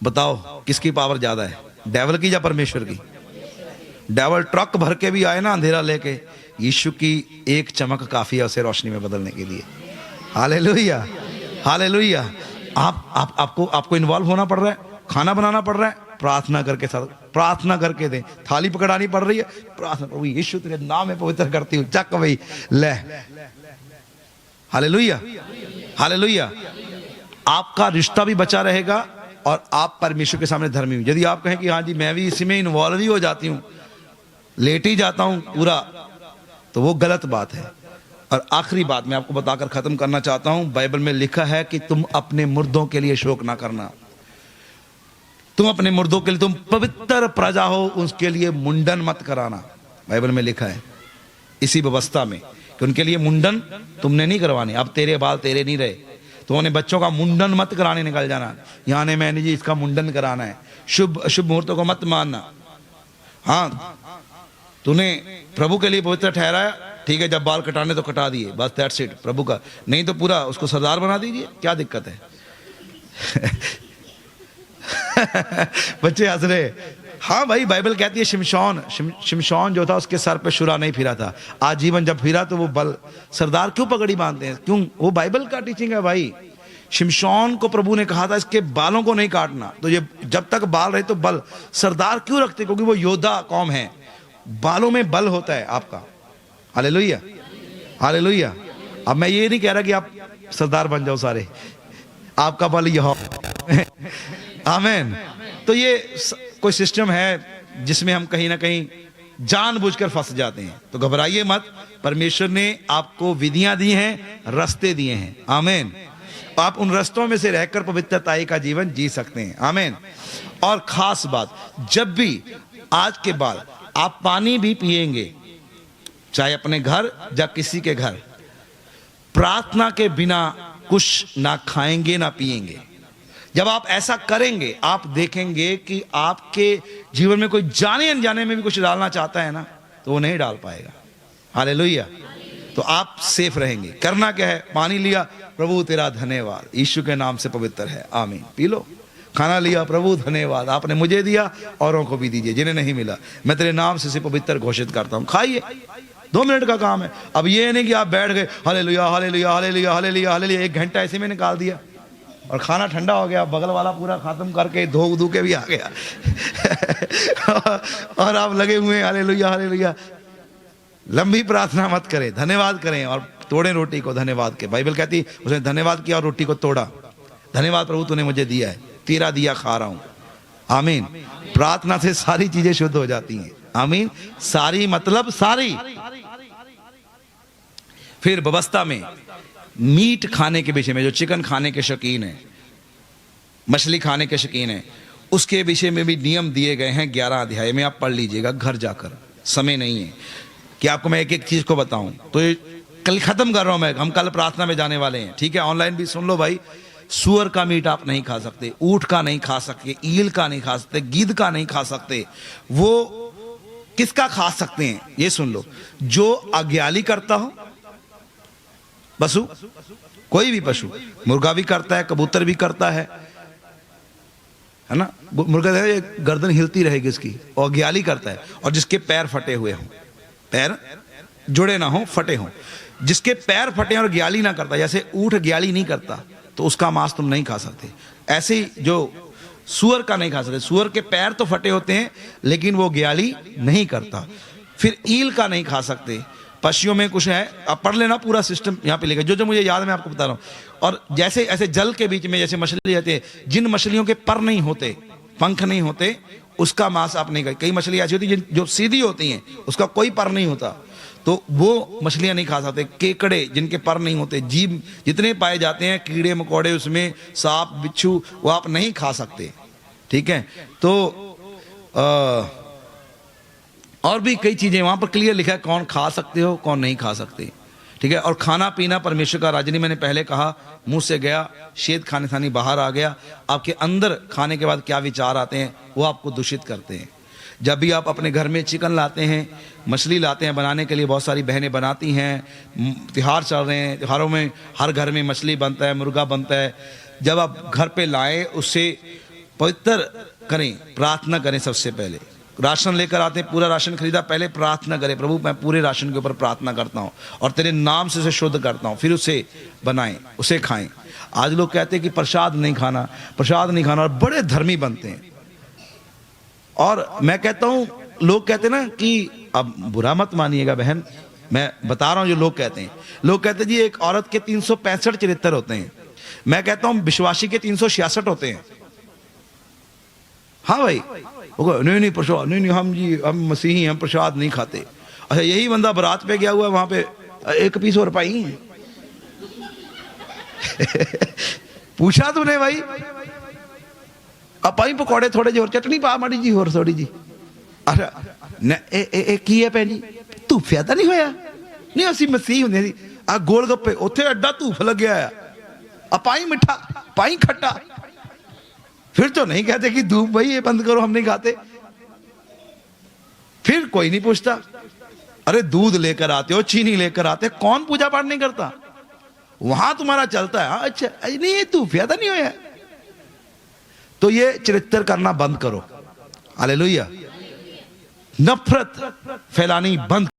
A: बताओ किसकी पावर ज्यादा है, डेवल की या परमेश्वर की? डेवल ट्रक भर के भी आए ना अंधेरा लेके, यीशु की एक चमक काफी है उसे रोशनी में बदलने के लिए। Hallelujah, hallelujah. आपको इन्वॉल्व होना पड़ रहा है, खाना बनाना पड़ रहा है, प्रार्थना करके साथ प्रार्थना करके दे। थाली पकड़ानी पड़ रही है, प्रार्थना, प्रभु यीशु तेरे नाम में पवित्र करती हूँ, चक भाई ले। Hallelujah, hallelujah. आपका रिश्ता भी बचा रहेगा और आप परमेश्वर के सामने धर्मी हो। यदि आप कहें कि हाँ जी मैं भी इसी में इन्वॉल्व ही हो जाती हूँ, लेट ही जाता हूँ पूरा, तो वो गलत बात है। और आखिरी बात मैं आपको बताकर खत्म करना चाहता हूं। बाइबल में लिखा है कि तुम अपने मुर्दों के लिए शोक ना करना। तुम अपने मुर्दों के लिए, तुम पवित्र प्रजा हो, उसके लिए मुंडन मत कराना। बाइबल में लिखा है इसी व्यवस्था में कि उनके लिए मुंडन तुमने नहीं करवाने। अब तेरे बाल तेरे नहीं रहे, तो उन्हें बच्चों का मुंडन मत कराने निकल जाना, यहाँ ने मैंने जी इसका मुंडन कराना है। शुभ अशुभ मुहूर्तों को मत मानना। हाँ, तूने प्रभु के लिए पवित्र ठहराया, ठीक है, जब बाल कटाने तो कटा दिए, बस दैट्स इट, प्रभु का। नहीं तो पूरा उसको सरदार बना दीजिए, क्या दिक्कत है बच्चे हंस रहे। हाँ भाई, बाइबल कहती है शिमशोन जो था उसके सर पे शुरा नहीं फिरा था, आजीवन जब फिरा तो वो बल। सरदार क्यों पगड़ी बांधते हैं? क्यों? वो बाइबल का टीचिंग है भाई। शिमशोन को प्रभु ने कहा था इसके बालों को नहीं काटना, तो ये जब तक बाल रहे तो बल। सरदार क्यों रखते? क्योंकि वो योद्धा कौम है, बालों में बल होता है आपका। Hallelujah, hallelujah. अब मैं ये नहीं कह रहा कि आप सरदार बन जाओ सारे, आपका बल यह आमीन। तो ये कोई सिस्टम है जिसमें हम कहीं ना कहीं जानबूझकर फंस जाते हैं। तो घबराइए मत, परमेश्वर ने आपको विधियां दी हैं, रास्ते दिए हैं। आमीन। आप उन रास्तों में से रहकर पवित्रताई का जीवन जी सकते हैं। आमीन। और खास बात, जब भी आज के बाद आप पानी भी पिएंगे, चाहे अपने घर या किसी के घर, प्रार्थना के बिना कुछ ना खाएंगे ना पिएंगे। जब आप ऐसा करेंगे, आप देखेंगे कि आपके जीवन में कोई जाने अनजाने में भी कुछ डालना चाहता है ना, तो वो नहीं डाल पाएगा। हालेलुया। तो आप सेफ रहेंगे। करना क्या है? पानी लिया, प्रभु तेरा धन्यवाद, यीशु के नाम से पवित्र है, आमीन, पी लो। खाना लिया, प्रभु धन्यवाद, आपने मुझे दिया, औरों को भी दीजिए जिन्हें नहीं मिला, मैं तेरे नाम से पवित्र घोषित करता हूं। खाइए, 2 मिनट का काम है। अब ये नहीं कि आप बैठ गए हालेलुया हालेलुया हालेलुया हालेलुया हालेलुया, 1 घंटा ऐसे में निकाल दिया और खाना ठंडा हो गया, बगल वाला पूरा खत्म करके धो के भी आ गया और आप लगे हुए हालेलुया हालेलुया। लंबी प्रार्थना मत करें, धन्यवाद करें और तोड़ें रोटी को धन्यवाद के। बाइबल कहती उसने धन्यवाद किया और रोटी को तोड़ा। धन्यवाद प्रभु तूने मुझे दिया है, तेरा दिया खा रहा हूं। आमीन। प्रार्थना से सारी चीजें शुद्ध हो जाती हैं। आमीन। सारी मतलब सारी। फिर व्यवस्था में मीट खाने के विषय में, जो चिकन खाने के शौकीन है, मछली खाने के शौकीन है, उसके विषय में भी नियम दिए गए हैं 11 अध्याय में। आप पढ़ लीजिएगा घर जाकर, समय नहीं है कि आपको मैं एक एक चीज को बताऊं। तो ये कल खत्म कर रहा हूं मैं, हम कल प्रार्थना में जाने वाले हैं, ठीक है? ऑनलाइन भी सुन लो भाई। सूअर का मीट आप नहीं खा सकते, ऊंट का नहीं खा सकते, ईल का नहीं खा सकते, गिद्ध का नहीं खा सकते। वो किसका खा सकते हैं ये सुन लो, जो अज्ञाली करता हो, पशु, कोई भी पशु, मुर्गा भी करता है, कबूतर भी करता है ना? मुर्गा है, गर्दन हिलती रहेगी इसकी, और अज्ञाली करता है, और जिसके पैर फटे हुए हों, पैर जुड़े ना हो, फटे हों, जिसके पैर फटे और ज्ञाली ना करता, जैसे ऊंट ज्ञाली नहीं करता तो उसका मांस तुम नहीं खा सकते। ऐसे ही जो सूअर का नहीं खा सकते, सूअर के पैर तो फटे होते हैं लेकिन वो ज्ञाली नहीं करता। फिर ईल का नहीं खा सकते। पशुओं में कुछ है, आप पढ़ लेना पूरा सिस्टम यहाँ पे लेकर, जो जो मुझे याद है मैं आपको बता रहा हूँ। और जैसे ऐसे जल के बीच में जैसे मछली रहती है, जिन मछलियों के पर नहीं होते, पंख नहीं होते, उसका मांस आप नहीं खाते। कई मछली ऐसी होती है जो सीधी होती हैं, उसका कोई पर नहीं होता, तो वो मछलियां नहीं खा सकते। केकड़े जिनके पर नहीं होते, जीव जितने पाए जाते हैं, कीड़े मकोड़े उसमें, सांप बिच्छू, वो आप नहीं खा सकते, ठीक है? तो और भी कई चीजें वहां पर क्लियर लिखा है कौन खा सकते हो कौन नहीं खा सकते, ठीक है? और खाना पीना परमेश्वर का राज नहीं। मैंने पहले कहा, मुंह से गया शेद खाने थानी बाहर आ गया। आपके अंदर खाने के बाद क्या विचार आते हैं वो आपको दूषित करते हैं। जब भी आप अपने घर में चिकन लाते हैं, मछली लाते हैं बनाने के लिए, बहुत सारी बहनें बनाती हैं, त्योहार चल रहे हैं, त्योहारों में हर घर में मछली बनता है, मुर्गा बनता है। जब आप घर पे लाएं, उससे पवित्र करें, प्रार्थना करें। सबसे पहले राशन लेकर आते हैं, पूरा राशन खरीदा, पहले प्रार्थना करें, प्रभु मैं पूरे राशन के ऊपर प्रार्थना करता हूँ और तेरे नाम से उसे शुद्ध करता हूँ, फिर उसे बनाएं, उसे खाएं। आज लोग कहते हैं कि प्रसाद नहीं खाना, प्रसाद नहीं खाना, और बड़े धर्मी बनते हैं। और मैं कहता हूं, लोग कहते हैं ना कि, अब बुरा मत मानिएगा बहन, मैं बता रहा हूं जो लोग कहते हैं। लोग कहते हैं जी एक औरत के 365 चरित्र होते हैं, मैं कहता हूं विश्वासी के 366 होते हैं। हाँ भाई, नहीं प्रसाद नहीं, हम मसीही, हम प्रसाद नहीं खाते। अच्छा, यही बंदा बारात पे गया हुआ, वहां पे 1 पीस और पाई है पूछा तूने भाई, पाई पकौड़े थोड़े जी और चटनी पा माड़ी जी और थोड़ी जी। अच्छा की है भैन जी, धूफिया तो नहीं होया? नहीं, असि मसीह होंगे सी। आ गोल गप्पे उत्थे एडा धूफ लग्या है, पाई मिठा पाई खट्टा, फिर तो नहीं कहते कि धूप भाई ये बंद करो, हम नहीं खाते। फिर कोई नहीं पूछता, अरे दूध लेकर आते हो, चीनी लेकर आते, कौन पूजा पाठ नहीं करता? वहां तुम्हारा चलता है। अच्छा नहीं, ये धूफिया तो नहीं होया? तो ये चरित्र करना बंद करो। हालेलुया। नफरत फैलानी बंद